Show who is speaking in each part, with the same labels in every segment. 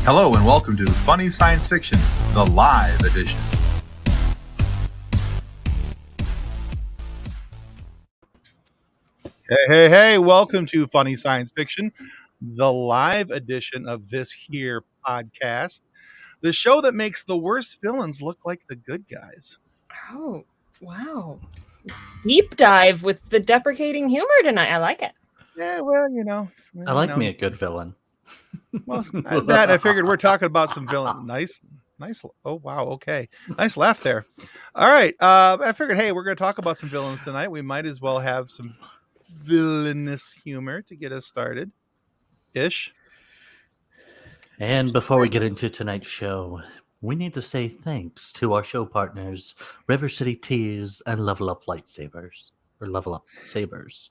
Speaker 1: Hello and welcome to Funny Science Fiction, the live edition. Hey, welcome to Funny Science Fiction, the live edition of this here podcast, the show that makes the worst villains look like the good guys.
Speaker 2: Oh, wow. Deep dive with the deprecating humor tonight. I like it.
Speaker 1: Yeah, well, you know.
Speaker 3: I like me a good villain.
Speaker 1: Well, that I figured we're talking about some villains. Nice. Oh, wow. Okay. Nice laugh there. All right. I figured, hey, we're going to talk about some villains tonight. We might as well have some villainous humor to get us started. Ish.
Speaker 3: And before we get into tonight's show, we need to say thanks to our show partners, River City Teas and Level Up Lightsabers. Or Level Up Sabers.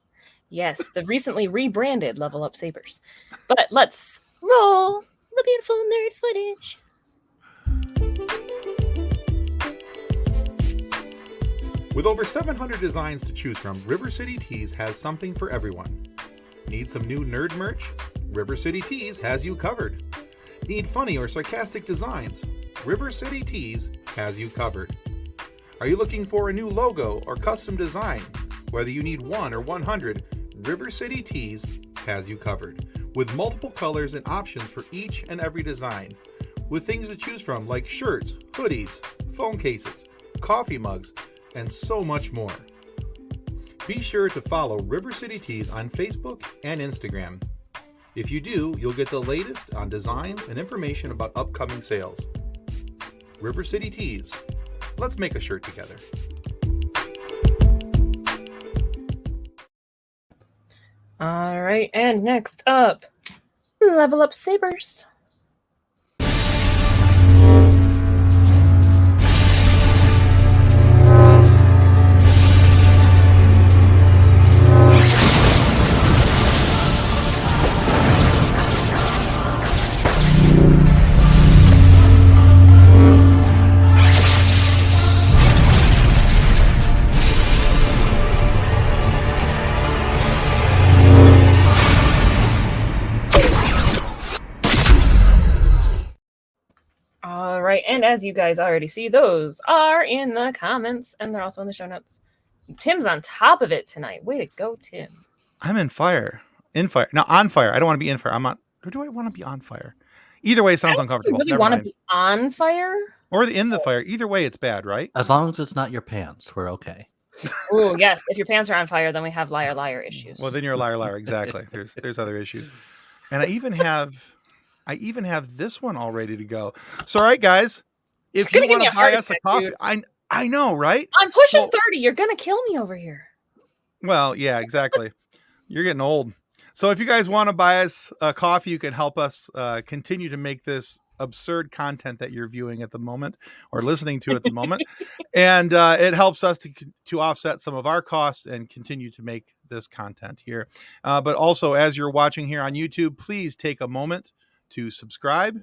Speaker 2: Yes, the recently rebranded Level Up Sabers. But let's roll the beautiful nerd footage.
Speaker 4: With over 700 designs to choose from, River City Teas has something for everyone. Need some new nerd merch? River City Teas has you covered. Need funny or sarcastic designs? River City Teas has you covered. Are you looking for a new logo or custom design? Whether you need 1 or 100, River City Teas has you covered. With multiple colors and options for each and every design. With things to choose from like shirts, hoodies, phone cases, coffee mugs, and so much more. Be sure to follow River City Teas on Facebook and Instagram. If you do, you'll get the latest on designs and information about upcoming sales. River City Teas. Let's make a shirt together.
Speaker 2: All right, and next up, Level Up Sabers. And as you guys already see, those are in the comments, and they're also in the show notes. Tim's on top of it tonight. Way to go, Tim.
Speaker 1: I'm in fire. Now, on fire. I don't want to be in fire. I'm on. Or do I want to be on fire? Either way sounds uncomfortable.
Speaker 2: You really want to be on fire?
Speaker 1: Or in the fire. Either way, it's bad, right?
Speaker 3: As long as it's not your pants, we're okay.
Speaker 2: Oh, yes. If your pants are on fire, then we have liar issues.
Speaker 1: Well, then you're a liar. Exactly. There's other issues. And I even have this one all ready to go. So, all right, guys, if you want to buy us a coffee, I know, right?
Speaker 2: I'm pushing 30. You're going to kill me over here.
Speaker 1: Well, yeah, exactly. You're getting old. So if you guys want to buy us a coffee, you can help us continue to make this absurd content that you're viewing at the moment or listening to at the moment. And it helps us to offset some of our costs and continue to make this content here. But also, as you're watching here on YouTube, please take a moment to subscribe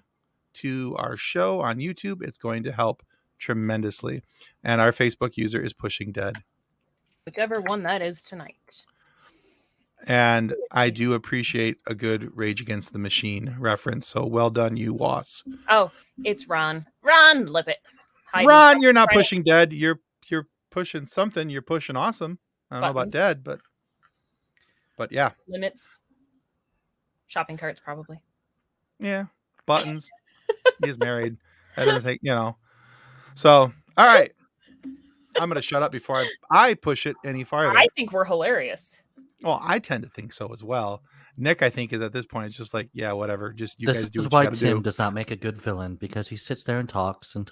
Speaker 1: to our show on YouTube. It's going to help tremendously. And our Facebook user is Pushing Dead.
Speaker 2: Whichever one that is tonight.
Speaker 1: And I do appreciate a good Rage Against the Machine reference. So well done, you Wass.
Speaker 2: Oh, it's Ron. Ron, lip it.
Speaker 1: Ron, you're not pushing Dead. You're pushing something. You're pushing awesome. I don't know about Dead, but yeah.
Speaker 2: Limits. Shopping carts, probably.
Speaker 1: Yeah. Buttons. He's married. That doesn't take, So, all right. I'm going to shut up before I push it any farther.
Speaker 2: I think we're hilarious.
Speaker 1: Well, I tend to think so as well. Nick, I think, is at this point, it's just like, yeah, whatever. Just you guys do what you gotta do. This is why
Speaker 3: Tim does not make a good villain, because he sits there and talks and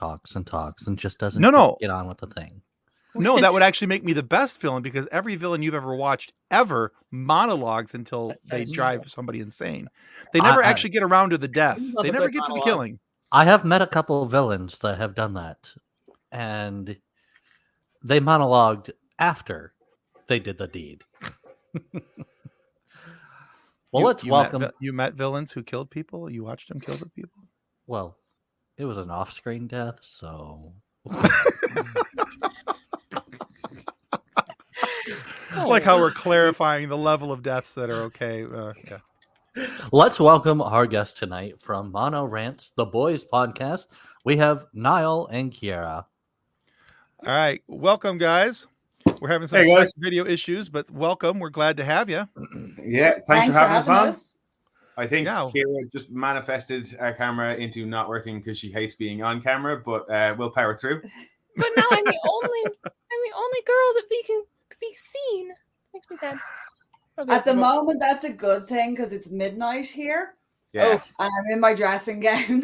Speaker 3: just doesn't get on with the thing.
Speaker 1: No, that would actually make me the best villain, because every villain you've ever watched ever monologues until they drive somebody insane. They never actually get around to the death. They never get to the killing.
Speaker 3: I have met a couple of villains that have done that, and they monologued after they did the deed. Well, let's welcome.
Speaker 1: You met villains who killed people? You watched them kill the people?
Speaker 3: Well, it was an off-screen death, so.
Speaker 1: Like how we're clarifying the level of deaths that are okay. Yeah.
Speaker 3: Let's welcome our guest tonight from MonoRants, the boys podcast. We have Niall and Ciara.
Speaker 1: All right, welcome, guys. We're having some
Speaker 5: Hey, guys.
Speaker 1: tech video issues, but welcome. We're glad to have you.
Speaker 5: Yeah, thanks for having us on. I think
Speaker 1: Yeah.
Speaker 5: Ciara just manifested our camera into not working because she hates being on camera, but we'll power through.
Speaker 2: But now I'm the only girl that can be seen. Makes me sad.
Speaker 6: At the moment, that's a good thing because it's midnight here.
Speaker 5: Yeah.
Speaker 6: And I'm in my dressing gown.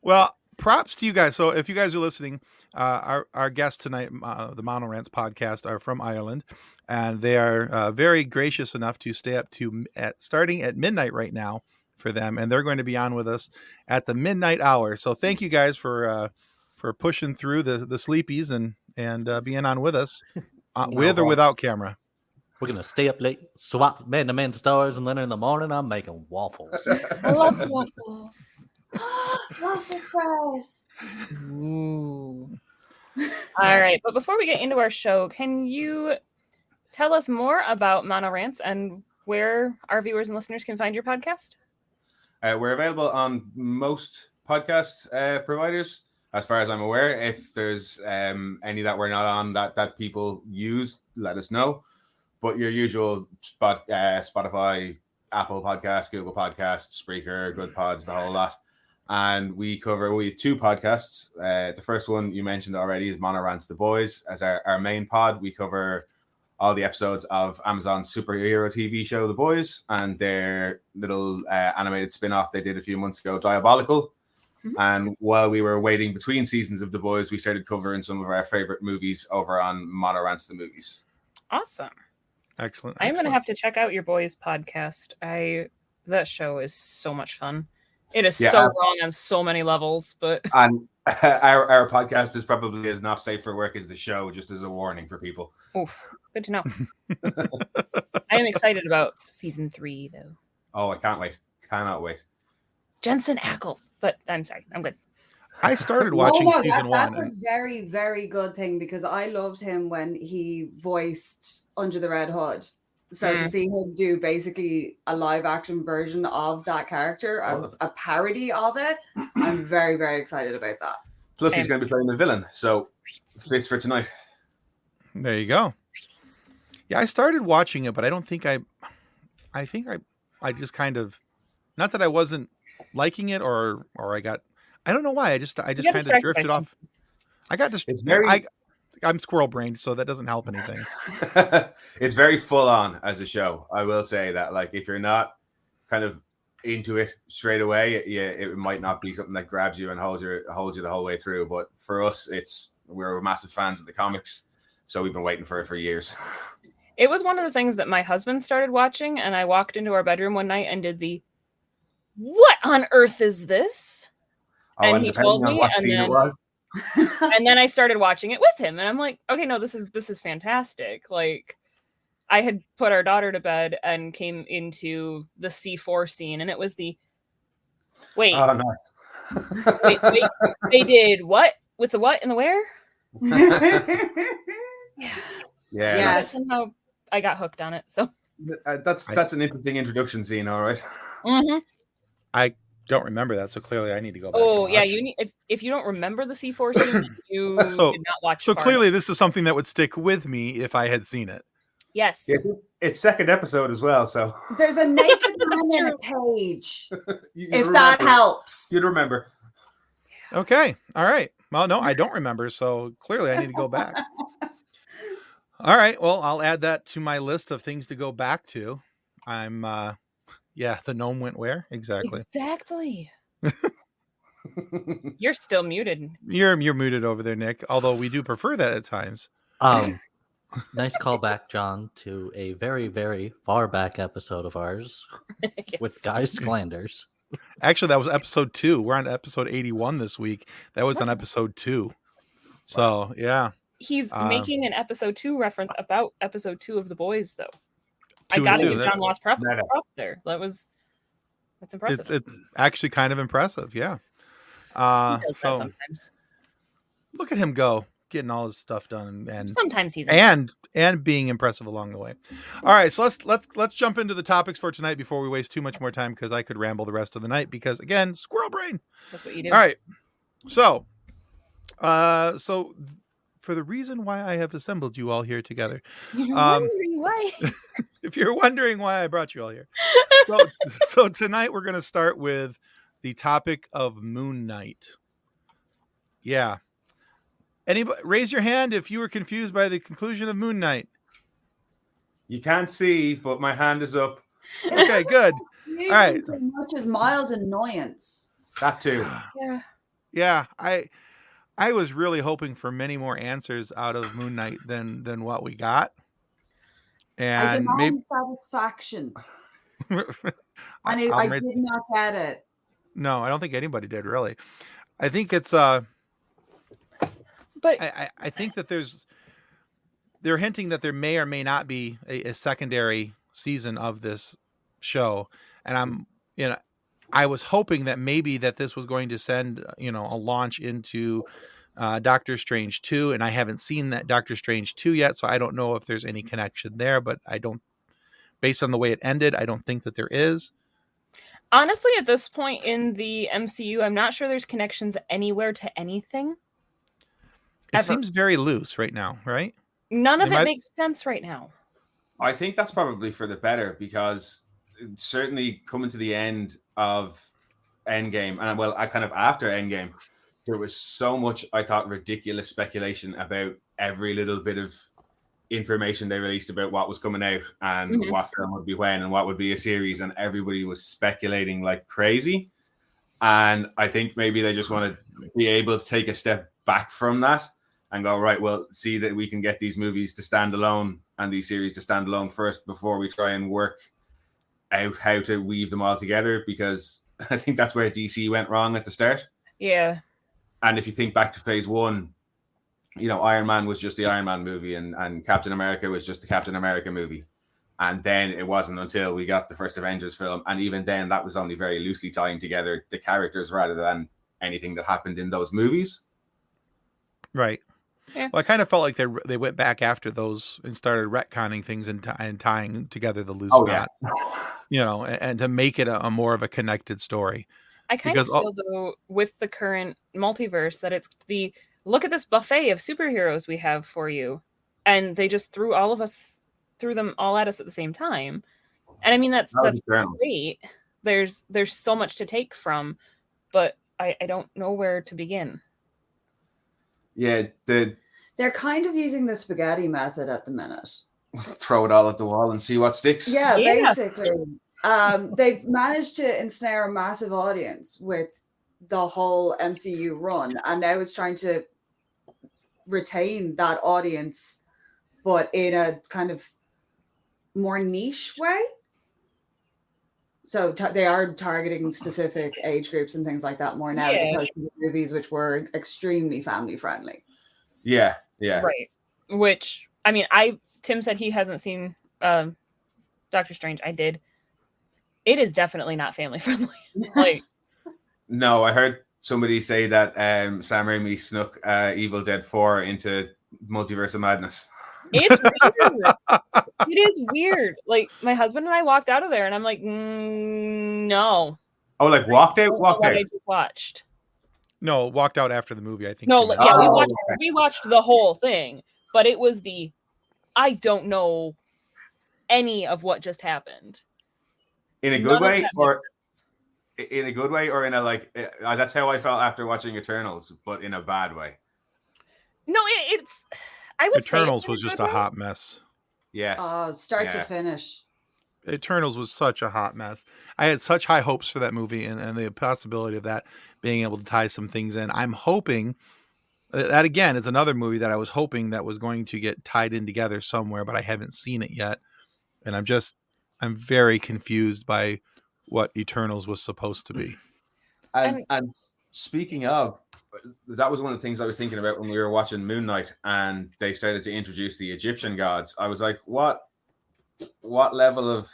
Speaker 1: Well, props to you guys. So if you guys are listening, our guests tonight, the MonoRants podcast, are from Ireland, and they are very gracious enough to stay up to starting at midnight right now for them, and they're going to be on with us at the midnight hour. So thank you guys for pushing through the sleepies and being on with us, with or without camera.
Speaker 3: We're going to stay up late, swap man-to-man stars, and then in the morning, I'm making waffles.
Speaker 2: I love waffles.
Speaker 6: Waffle fries.
Speaker 2: Ooh. All right, but before we get into our show, can you tell us more about MonoRants and where our viewers and listeners can find your podcast?
Speaker 5: We're available on most podcast providers, as far as I'm aware. If there's any that we're not on that people use, let us know. But your usual Spotify, Apple Podcasts, Google Podcasts, Spreaker, Good Pods, the whole lot. And we have two podcasts. The first one you mentioned already is MonoRants The Boys. As our main pod, we cover all the episodes of Amazon's superhero TV show, The Boys, and their little animated spin-off they did a few months ago, Diabolical. Mm-hmm. And while we were waiting between seasons of The Boys, we started covering some of our favorite movies over on MonoRants The Movies.
Speaker 2: Awesome.
Speaker 1: Excellent.
Speaker 2: I'm going to have to check out your boys podcast. That show is so much fun. It is so wrong on so many levels, but
Speaker 5: and our podcast is probably as not safe for work as the show, just as a warning for people.
Speaker 2: Oof, good to know. I am excited about season 3, though.
Speaker 5: Oh, I can't wait! Cannot wait.
Speaker 2: Jensen Ackles, but I'm sorry, I'm good.
Speaker 1: I started watching season 1.
Speaker 6: That's a very, very good thing because I loved him when he voiced Under the Red Hood. So to see him do basically a live action version of that character, a parody of it, I'm very, very excited about that.
Speaker 5: Plus, he's going to be playing the villain, so fits for tonight.
Speaker 1: There you go. Yeah, I started watching it, but I don't think I just kind of, not that I wasn't liking it or I don't know why. I just kind of drifted off. I got just.
Speaker 5: It's very.
Speaker 1: I'm squirrel brained, so that doesn't help anything.
Speaker 5: It's very full on as a show. I will say that, like, if you're not kind of into it straight away, it might not be something that grabs you and holds you the whole way through. But for us, we're massive fans of the comics, so we've been waiting for it for years.
Speaker 2: It was one of the things that my husband started watching, and I walked into our bedroom one night and did the, "What on earth is this?" And he told me, and then I started watching it with him, and I'm like, okay, no, this is fantastic. Like, I had put our daughter to bed and came into the C4 scene, and it was the wait.
Speaker 5: Oh, nice.
Speaker 2: wait, they did what with the what and the where? Yeah. Somehow I got hooked on it. So
Speaker 5: that's an interesting introduction scene, all right.
Speaker 2: Mm-hmm.
Speaker 1: I don't remember that, so clearly I need to go back.
Speaker 2: Oh yeah, you need if you don't remember the C4 scene, you did not watch.
Speaker 1: So clearly, this is something that would stick with me if I had seen it.
Speaker 2: Yes,
Speaker 5: it's second episode as well. So
Speaker 6: there's a naked man in a cage. If that helps,
Speaker 5: you'd remember.
Speaker 1: Okay, all right. Well, no, I don't remember, so clearly I need to go back. All right. Well, I'll add that to my list of things to go back to. I'm. The gnome went where? Exactly.
Speaker 2: You're still muted.
Speaker 1: You're muted over there, Nick. Although we do prefer that at times.
Speaker 3: Nice callback, John, to a very, very far back episode of ours with Guy Sklanders.
Speaker 1: Actually, that was episode 2. We're on episode 81 this week. That was on episode 2. So, yeah.
Speaker 2: He's making an episode 2 reference about episode 2 of The Boys, though. I got to give John Lost props there. That's impressive.
Speaker 1: It's actually kind of impressive, yeah.
Speaker 2: He does that sometimes.
Speaker 1: Look at him go. getting all his stuff done and
Speaker 2: sometimes he's
Speaker 1: and being impressive along the way. All right, so let's jump into the topics for tonight before we waste too much more time, because I could ramble the rest of the night, because again, squirrel brain.
Speaker 2: That's what you do.
Speaker 1: All right, so for the reason why I have assembled you all here together,
Speaker 2: You're wondering why.
Speaker 1: if you're wondering why I brought you all here, so tonight we're going to start with the topic of Moon Knight. Yeah. Anybody raise your hand if you were confused by the conclusion of Moon Knight?
Speaker 5: You can't see, but my hand is up.
Speaker 1: Okay, good.
Speaker 6: All
Speaker 1: right.
Speaker 6: So much as mild annoyance.
Speaker 5: That too.
Speaker 2: Yeah.
Speaker 1: Yeah, I was really hoping for many more answers out of Moon Knight than what we got. And
Speaker 6: I demand satisfaction. I did not get it.
Speaker 1: No, I don't think anybody did, really. I think it's
Speaker 2: but
Speaker 1: I think that they're hinting that there may or may not be a secondary season of this show, and I was hoping that maybe that this was going to send a launch into Doctor Strange 2, and I haven't seen that Doctor Strange 2 yet, so I don't know if there's any connection there, but based on the way it ended, I don't think that there is.
Speaker 2: Honestly, at this point in the MCU, I'm not sure there's connections anywhere to anything.
Speaker 1: It seems very loose right now, right?
Speaker 2: None of it makes sense right now.
Speaker 5: I think that's probably for the better, because certainly coming to the end of Endgame, and I kind of after Endgame, there was so much, I thought, ridiculous speculation about every little bit of information they released about what was coming out and what film would be when and what would be a series, and everybody was speculating like crazy. And I think maybe they just want to be able to take a step back from that and go, right, well, see that we can get these movies to stand alone and these series to stand alone first before we try and work out how to weave them all together, because I think that's where DC went wrong at the start.
Speaker 2: Yeah.
Speaker 5: And if you think back to phase one, Iron Man was just the Iron Man movie, and Captain America was just the Captain America movie. And then it wasn't until we got the first Avengers film, and even then that was only very loosely tying together the characters rather than anything that happened in those movies.
Speaker 1: Right.
Speaker 2: Yeah.
Speaker 1: Well, I kind of felt like they went back after those and started retconning things and tying together the loose knots, and to make it a more of a connected story.
Speaker 2: I kind of feel, though, with the current multiverse, that it's look at this buffet of superheroes we have for you, and they just threw them all at us at the same time. And I mean, that's great. There's so much to take from, but I don't know where to begin.
Speaker 5: Yeah,
Speaker 6: they're kind of using the spaghetti method at the minute.
Speaker 5: Throw it all at the wall and see what sticks.
Speaker 6: Yeah. Basically. They've managed to ensnare a massive audience with the whole MCU run, and now it's trying to retain that audience, but in a kind of more niche way. So they are targeting specific age groups and things like that more now, as opposed to the movies, which were extremely family friendly.
Speaker 5: Yeah.
Speaker 2: Right. Which, I mean, Tim said he hasn't seen Doctor Strange. I did. It is definitely not family friendly.
Speaker 5: No, I heard somebody say that Sam Raimi snuck Evil Dead 4 into Multiverse of Madness.
Speaker 2: It's weird. It is weird. Like, my husband and I walked out of there, and I'm like, no.
Speaker 5: Oh, like walked out? Walked out.
Speaker 2: I just watched.
Speaker 1: No, walked out after the movie, I think.
Speaker 2: No, we watched the whole thing, but it was I don't know any of what just happened.
Speaker 5: In a good way, or in a good way, or in a that's how I felt after watching Eternals, but in a bad way.
Speaker 2: No, I would
Speaker 1: Eternals
Speaker 2: say
Speaker 1: was just a hot mess.
Speaker 5: Yes.
Speaker 6: Start to finish.
Speaker 1: Eternals was such a hot mess. I had such high hopes for that movie and the possibility of that being able to tie some things in. I'm hoping that, again, is another movie that I was hoping that was going to get tied in together somewhere, but I haven't seen it yet. And I'm very confused by what Eternals was supposed to be.
Speaker 5: And speaking of, that was one of the things I was thinking about when we were watching Moon Knight and they started to introduce the Egyptian gods. I was like, what level of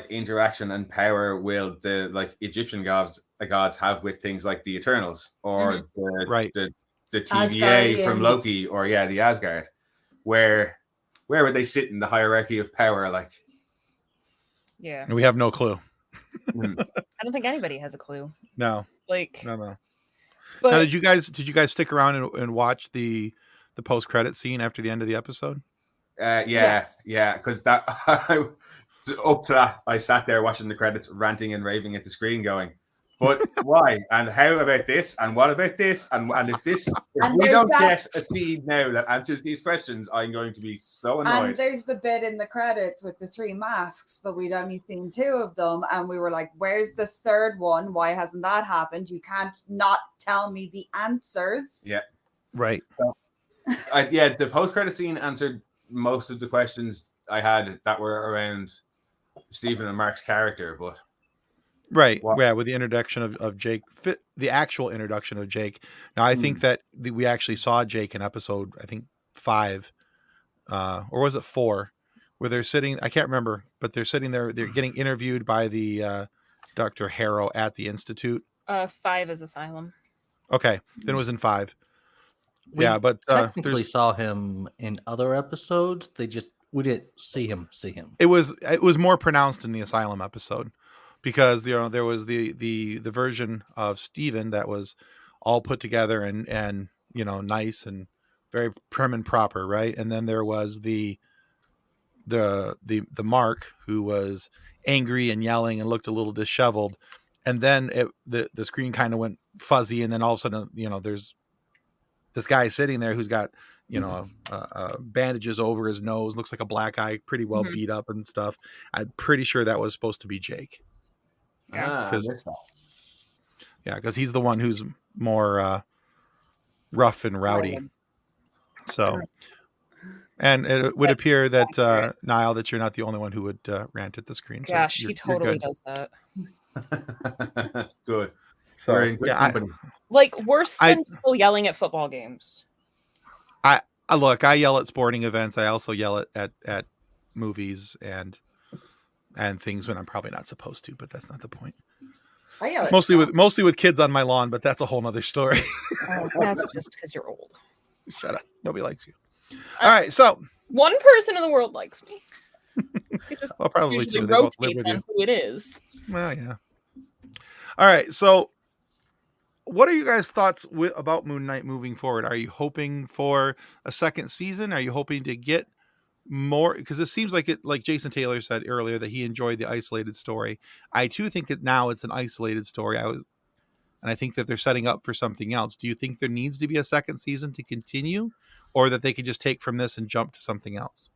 Speaker 5: interaction and power will the Egyptian gods have with things like the Eternals or the the TVA from
Speaker 6: Asgardians.
Speaker 5: Loki, or the Asgard. Where would they sit in the hierarchy of power? Like,
Speaker 2: Yeah,
Speaker 1: We have no clue.
Speaker 2: I don't think anybody has a clue.
Speaker 1: No.
Speaker 2: Like,
Speaker 1: No.
Speaker 2: but
Speaker 1: Now, did you guys stick around and watch the post credit scene after the end of the episode?
Speaker 6: Yes.
Speaker 5: Because that up to that, I sat there watching the credits, ranting and raving at the screen, going, "But why? And how about this? And what about this? And if we don't get a scene now that answers these questions, I'm going to be so annoyed."
Speaker 6: And there's the bit in the credits with the 3 masks, but we'd only seen 2 of them, and we were like, "Where's the third one? Why hasn't that happened? You can't not tell me the answers."
Speaker 5: Yeah,
Speaker 1: right.
Speaker 5: So, the post credit scene answered most of the questions I had that were around Stephen and Mark's character, but
Speaker 1: right, yeah, with the introduction of Jake, the actual introduction of Jake. Now, I think that we actually saw Jake in episode, I think 5, or was it 4, where they're sitting. I can't remember, but they're sitting there. They're getting interviewed by the Dr. Harrow at the Institute.
Speaker 2: 5 is Asylum.
Speaker 1: Okay, then it was in 5.
Speaker 3: We
Speaker 1: but
Speaker 3: technically saw him in other episodes. We didn't see him.
Speaker 1: It was more pronounced in the Asylum episode, because there was the version of Steven that was all put together and nice and very prim and proper, right? And then there was the Mark, who was angry and yelling and looked a little disheveled, and then the screen kind of went fuzzy, and then all of a sudden there's this guy sitting there who's got bandages over his nose, looks like a black eye, pretty well beat up and stuff. I'm pretty sure that was supposed to be Jake. Because he's the one who's more rough and rowdy. So, and it would appear that Niall, that you're not the only one who would rant at the screen.
Speaker 2: Gosh, he totally does that.
Speaker 5: Good.
Speaker 1: So,
Speaker 2: like worse than people yelling at football games.
Speaker 1: I yell at sporting events. I also yell at movies and things when I'm probably not supposed to, but that's not the point.
Speaker 6: I yell at
Speaker 1: mostly with kids on my lawn, but that's a whole nother story.
Speaker 2: That's just because you're old.
Speaker 1: Shut up. Nobody likes you. All right, so
Speaker 2: one person in the world likes me.
Speaker 1: Well, probably 2.
Speaker 2: They rotates on who it is.
Speaker 1: Well, yeah. All right, so what are you guys' thoughts about Moon Knight moving forward? Are you hoping for a second season? Are you hoping to get more? Because it seems like Jason Taylor said earlier, that he enjoyed the isolated story. I too think that now it's an isolated story. And I think that they're setting up for something else. Do you think there needs to be a second season to continue, or that they could just take from this and jump to something else?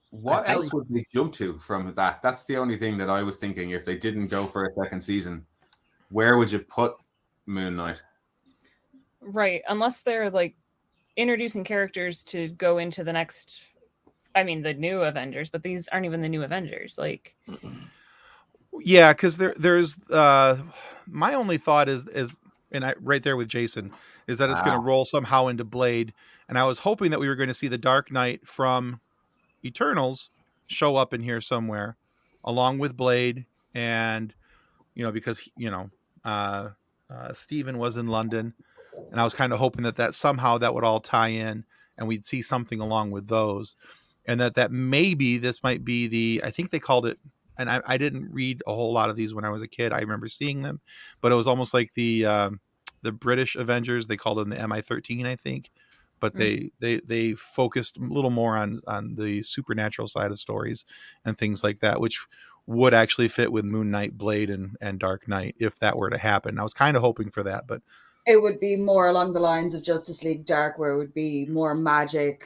Speaker 5: What else would they jump to from that? That's the only thing that I was thinking. If they didn't go for a second season, where would you put Moon Knight?
Speaker 2: Right, unless they're like introducing characters to go into the next, the new Avengers, but these aren't even the new Avengers. Like,
Speaker 1: yeah, because there's my only thought is and right there with Jason is that it's going to roll somehow into Blade, and I was hoping that we were going to see the Dark Knight from Eternals show up in here somewhere, along with Blade, and because Stephen was in London, and I was kind of hoping that somehow that would all tie in, and we'd see something along with those, and that maybe this might be I think they called it, and I didn't read a whole lot of these when I was a kid. I remember seeing them, but it was almost like the British Avengers. They called them the MI13, I think, but they focused a little more on the supernatural side of stories and things like that, which would actually fit with Moon Knight, Blade, and Dark Knight if that were to happen. I was kind of hoping for that, but
Speaker 6: it would be more along the lines of Justice League Dark, where it would be more magic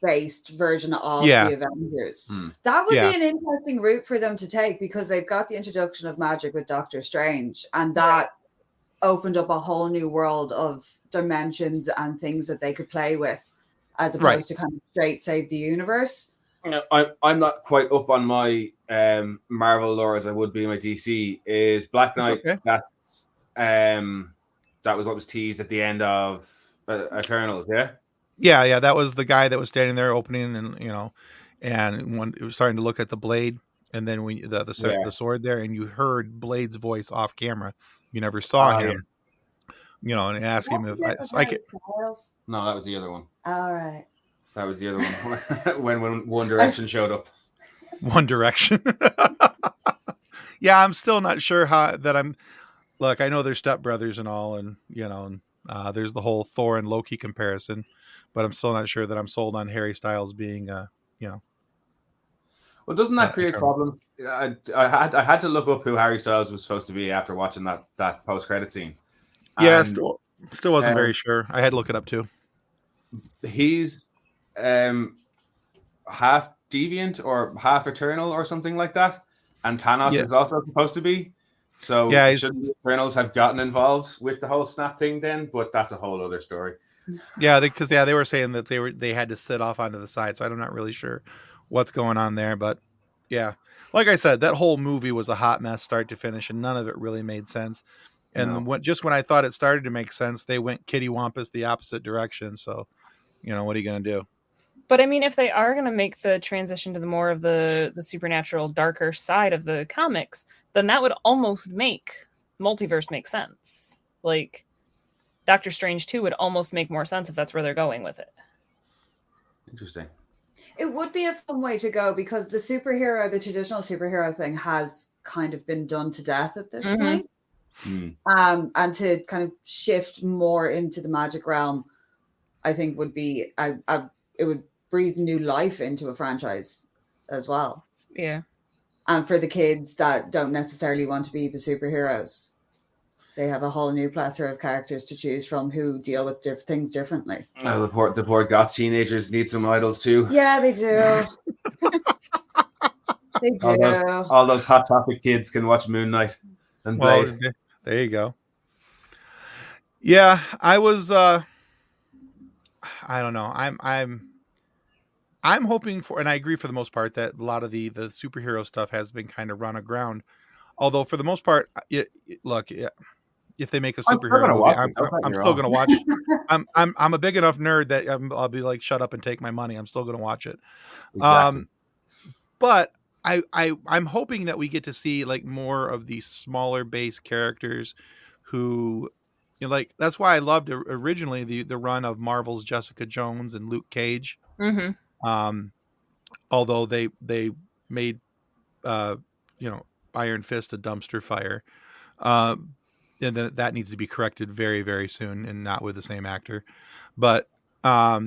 Speaker 6: based version of the Avengers. That would be an interesting route for them to take, because they've got the introduction of magic with Doctor Strange, and that opened up a whole new world of dimensions and things that they could play with, as opposed to kind of straight save the universe.
Speaker 5: I'm not quite up on my Marvel lore as I would be in my DC. Is Black Knight? That's that was what was teased at the end of Eternals. Yeah,
Speaker 1: that was the guy that was standing there opening, and when it was starting to look at the blade, and then when the sword there, and you heard Blade's voice off camera. You never saw him, and ask him if I could.
Speaker 5: No, that was the other one.
Speaker 6: All right.
Speaker 5: That was the other one. when One Direction showed up.
Speaker 1: One Direction. Yeah, I'm still not sure look, I know they're stepbrothers and all, and there's the whole Thor and Loki comparison, but I'm still not sure that I'm sold on Harry Styles being
Speaker 5: Well, doesn't that create a problem? I had to look up who Harry Styles was supposed to be after watching that post-credit scene.
Speaker 1: Yeah,
Speaker 5: And,
Speaker 1: still wasn't very sure. I had to look it up too.
Speaker 5: He's half deviant or half eternal or something like that, and Thanos is also supposed to be. So shouldn't the Eternals have gotten involved with the whole snap thing then? But that's a whole other story.
Speaker 1: Yeah, because they were saying that they had to sit off onto the side, so I'm not really sure what's going on there. But yeah, like I said, that whole movie was a hot mess, start to finish, and none of it really made sense. And just when I thought it started to make sense, they went kittywampus the opposite direction. So, what are you going to do?
Speaker 2: But I mean, if they are going to make the transition to the more of the supernatural, darker side of the comics, then that would almost make multiverse make sense. Like, Doctor Strange 2 would almost make more sense if that's where they're going with it.
Speaker 5: Interesting.
Speaker 6: It would be a fun way to go because the traditional superhero thing has kind of been done to death at this point. And to kind of shift more into the magic realm, I think would be it would breathe new life into a franchise as well.
Speaker 2: Yeah.
Speaker 6: And for the kids that don't necessarily want to be the superheroes, they have a whole new plethora of characters to choose from who deal with things differently.
Speaker 5: Oh, the poor goth teenagers need some idols too.
Speaker 6: Yeah, they do. They do.
Speaker 5: All those Hot Topic kids can watch Moon Knight and Blade.
Speaker 1: Well, there you go. Yeah, I was. I don't know. I'm hoping for, and I agree for the most part that a lot of the superhero stuff has been kind of run aground. Although for the most part, look, if they make a superhero movie, I'm still going to watch. I'm a big enough nerd that I'll be like, shut up and take my money. I'm still going to watch it. Exactly. But I'm hoping that we get to see like more of these smaller base characters who, like, that's why I loved originally the run of Marvel's Jessica Jones and Luke Cage.
Speaker 2: Mm-hmm.
Speaker 1: Although they made Iron Fist a dumpster fire, and then that needs to be corrected very, very soon, and not with the same actor. But I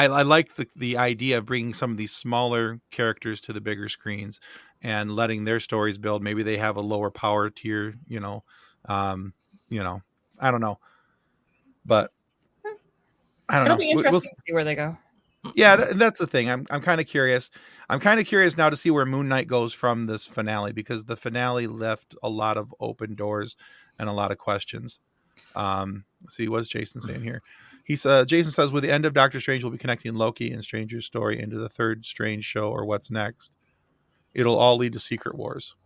Speaker 1: like the idea of bringing some of these smaller characters to the bigger screens and letting their stories build. Maybe they have a lower power tier, I don't know, but I don't know.
Speaker 2: It'll be interesting to see where they go.
Speaker 1: Yeah, that's the thing. I'm kind of curious. I'm kind of curious now to see where Moon Knight goes from this finale, because the finale left a lot of open doors and a lot of questions. See, what's Jason saying here? Jason says, with the end of Doctor Strange, we'll be connecting Loki and Stranger's story into the third Strange show, or what's next. It'll all lead to Secret Wars.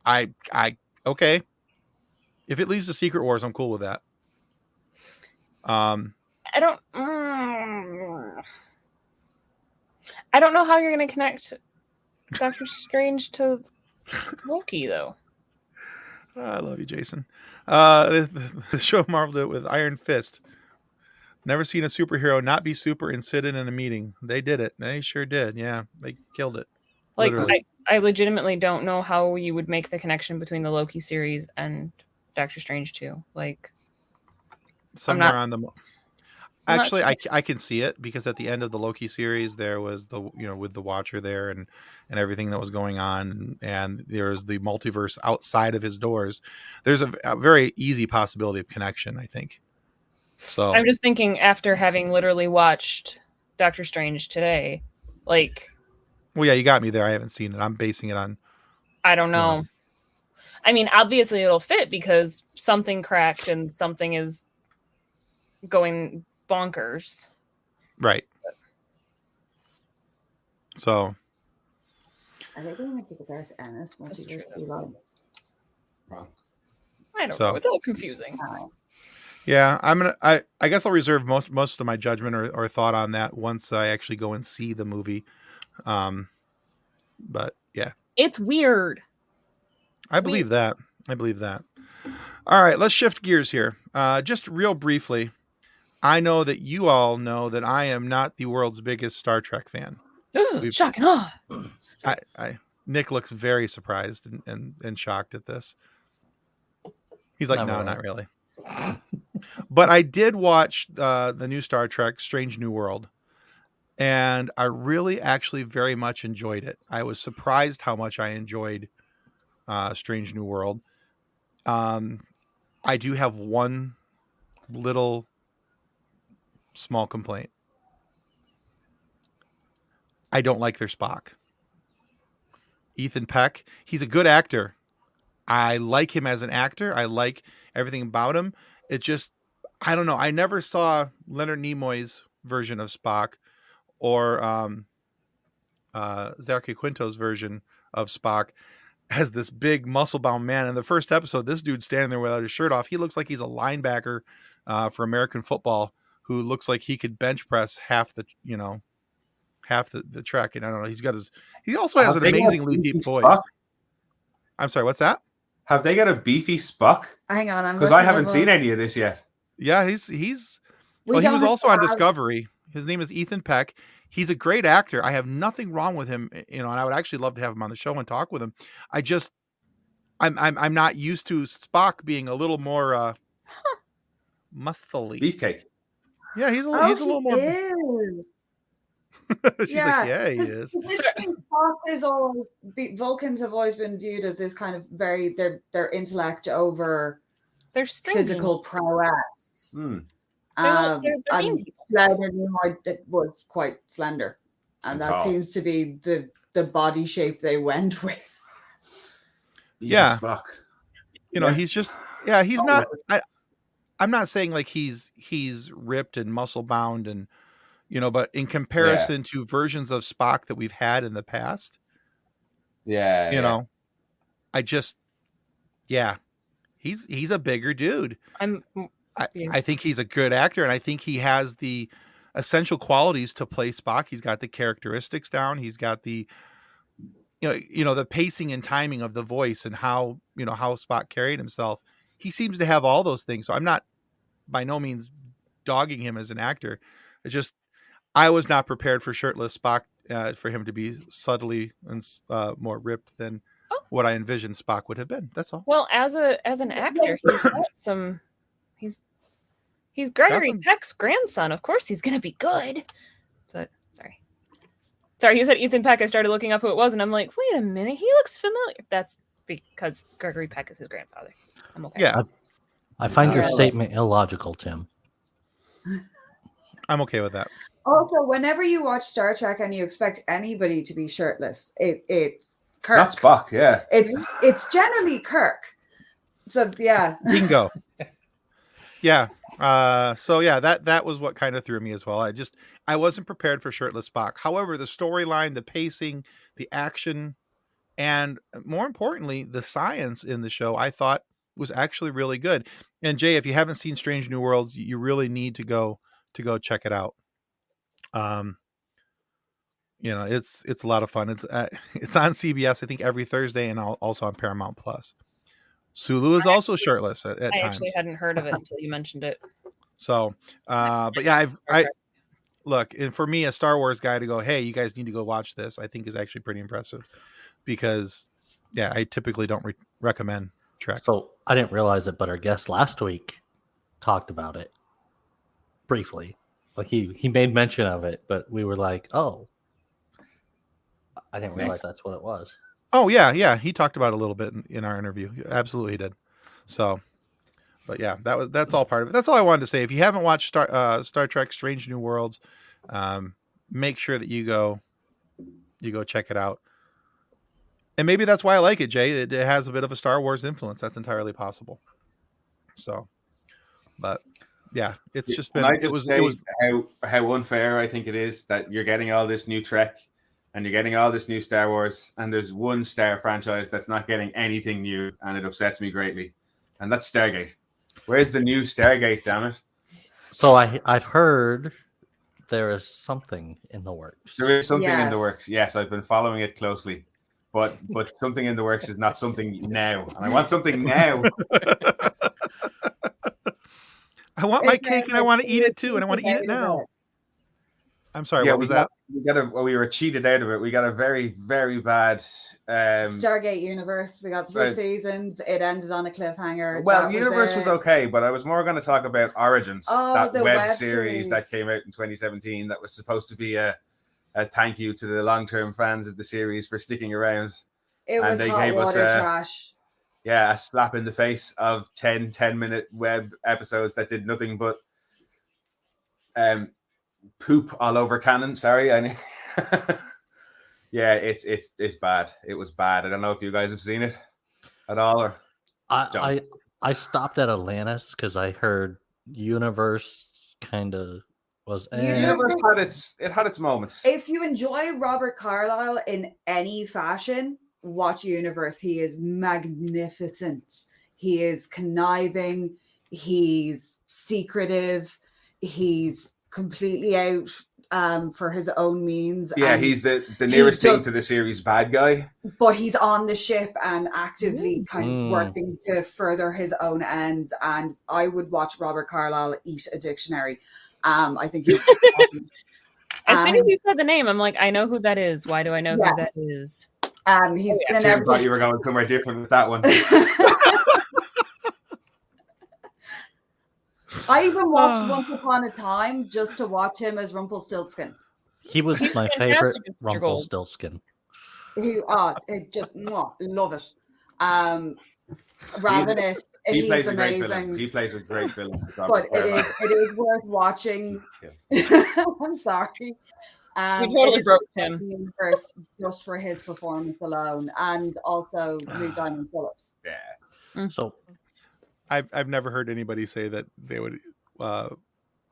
Speaker 1: Okay. If it leads to Secret Wars, I'm cool with that.
Speaker 2: I don't know how you're going to connect Doctor Strange to Loki, though.
Speaker 1: I love you, Jason. The show Marvel did it with Iron Fist. Never seen a superhero not be super and sit in a meeting. They did it. They sure did. Yeah, they killed it.
Speaker 2: Like, I legitimately don't know how you would make the connection between the Loki series and Doctor Strange 2. Like,
Speaker 1: somewhere on the... Actually, I can see it, because at the end of the Loki series, there was with the Watcher there and everything that was going on, and there's the multiverse outside of his doors. There's a very easy possibility of connection, I think. So
Speaker 2: I'm just thinking, after having literally watched Doctor Strange today, like...
Speaker 1: Well, yeah, you got me there. I haven't seen it. I'm basing it on...
Speaker 2: I don't know. I mean, obviously it'll fit because something cracked and something is going bonkers.
Speaker 1: Right. So
Speaker 6: I think we're going to keep it Garth Ennis.
Speaker 2: Wrong. I don't know. It's all confusing.
Speaker 1: Yeah, I guess I'll reserve most of my judgment or thought on that once I actually go and see the movie. But yeah,
Speaker 2: it's weird.
Speaker 1: I believe that. All right, let's shift gears here. Just real briefly, I know that you all know that I am not the world's biggest Star Trek fan.
Speaker 2: Ooh, shocking. Oh.
Speaker 1: Nick looks very surprised and shocked at this. He's like, no, not really. But I did watch the new Star Trek, Strange New World, and I really actually very much enjoyed it. I was surprised how much I enjoyed Strange New World. I do have one little small complaint. I don't like their Spock. Ethan Peck, he's a good actor. I like him as an actor. I like everything about him. It just, I don't know. I never saw Leonard Nimoy's version of Spock or Zachary Quinto's version of Spock as this big muscle-bound man. In the first episode, this dude's standing there without his shirt off. He looks like he's a linebacker for American football who looks like he could bench press half the track. And I don't know. He also has an amazingly deep voice. Spock? I'm sorry, what's that?
Speaker 5: Have they got a beefy Spock?
Speaker 6: Hang on,
Speaker 5: because I haven't seen any of this yet.
Speaker 1: Yeah, he was also on Discovery. His name is Ethan Peck. He's a great actor. I have nothing wrong with him, and I would actually love to have him on the show and talk with him. I'm not used to Spock being a little more muscly.
Speaker 5: Beefcake.
Speaker 1: Yeah, he's a little more. She's like, yeah, he is.
Speaker 6: Vulcans have always been viewed as this kind of very their intellect over
Speaker 2: their
Speaker 6: physical prowess.
Speaker 2: They're
Speaker 6: and Leonard Nimoy was quite slender, and that seems to be the body shape they went with.
Speaker 1: Yeah,
Speaker 5: Spock.
Speaker 1: He's just he's not. I'm not saying like he's ripped and muscle bound and. But in comparison to versions of Spock that we've had in the past, I just, he's a bigger dude. I think he's a good actor, and I think he has the essential qualities to play Spock. He's got the characteristics down. He's got the, the pacing and timing of the voice and how Spock carried himself. He seems to have all those things. So I'm not by no means dogging him as an actor. It's just, I was not prepared for shirtless Spock, for him to be subtly and more ripped than what I envisioned Spock would have been. That's all.
Speaker 2: Well, as an actor, he's got some. He's Gregory Peck's grandson. Of course, he's going to be good. But sorry. You said Ethan Peck. I started looking up who it was, and I'm like, wait a minute, he looks familiar. That's because Gregory Peck is his grandfather. I'm okay.
Speaker 1: Yeah,
Speaker 3: I find your statement illogical, Tim.
Speaker 1: I'm okay with that.
Speaker 6: Also, whenever you watch Star Trek and you expect anybody to be shirtless, it's Kirk.
Speaker 5: That's Spock, yeah.
Speaker 6: It's generally Kirk. So yeah.
Speaker 1: Bingo. Yeah. That was what kind of threw me as well. I wasn't prepared for shirtless Spock. However, the storyline, the pacing, the action, and more importantly, the science in the show, I thought was actually really good. And Jay, if you haven't seen Strange New Worlds, you really need to go check it out. It's a lot of fun. It's on CBS, I think, every Thursday, and also on Paramount Plus. Sulu is also shirtless at times.
Speaker 2: I actually hadn't heard of it until you mentioned it.
Speaker 1: So, but yeah, look, and for me, a Star Wars guy to go, hey, you guys need to go watch this, I think is actually pretty impressive, because I typically don't recommend Trek.
Speaker 3: So I didn't realize it, but our guest last week talked about it briefly. Like he made mention of it, but we were like, oh, I didn't realize that's what it was.
Speaker 1: Oh yeah. He talked about it a little bit in our interview. Absolutely did. So, but yeah, that's all part of it. That's all I wanted to say. If you haven't watched Star Trek Strange New Worlds, make sure that you go check it out. And maybe that's why I like it, Jay. It has a bit of a Star Wars influence. That's entirely possible. So, but yeah, it's just been. It was
Speaker 5: how unfair I think it is that you're getting all this new Trek and you're getting all this new Star Wars, and there's one Star franchise that's not getting anything new, and it upsets me greatly, and that's Stargate. Where's the new Stargate? Damn it!
Speaker 3: So I've heard there is something in the works.
Speaker 5: There is something in the works. Yes, I've been following it closely, but something in the works is not something now, and I want something now.
Speaker 1: I want my cake and I want to eat it too, and I want to eat it now. I'm sorry, what was that?
Speaker 5: We were cheated out of it. We got a very, very bad
Speaker 6: Stargate Universe. We got 3 seasons. It ended on a cliffhanger.
Speaker 5: Well, Universe was okay, but I was more going to talk about Origins, that
Speaker 6: the
Speaker 5: web series that came out in 2017 that was supposed to be a thank you to the long-term fans of the series for sticking around.
Speaker 6: It was hot water trash.
Speaker 5: Yeah, a slap in the face of 10-minute web episodes that did nothing but poop all over canon. Sorry, yeah, it's bad. It was bad. I don't know if you guys have seen it at all, or
Speaker 3: I stopped at Atlantis because I heard Universe kind of was.
Speaker 5: Universe had its moments.
Speaker 6: If you enjoy Robert Carlyle in any fashion, watch Universe. He is magnificent. He is conniving. He's secretive. He's completely out for his own means.
Speaker 5: Yeah, he's the nearest thing to the series bad guy.
Speaker 6: But he's on the ship and actively kind of working to further his own ends. And I would watch Robert Carlyle eat a dictionary. I think he's
Speaker 2: as soon as you said the name, I'm like, I know who that is. Why do I know who that is?
Speaker 6: He's been
Speaker 5: I thought you were going somewhere different with that one.
Speaker 6: I even watched Once Upon a Time just to watch him as Rumpelstiltskin.
Speaker 3: He was my favorite Rumpelstiltskin.
Speaker 6: Love it. Ravenous.
Speaker 5: He plays a great villain. He plays a great villain.
Speaker 6: But it is worth watching. I'm sorry.
Speaker 2: We totally broke him
Speaker 6: just for his performance alone, and also Lou Diamond Phillips.
Speaker 5: Yeah.
Speaker 3: So
Speaker 1: I've never heard anybody say that they would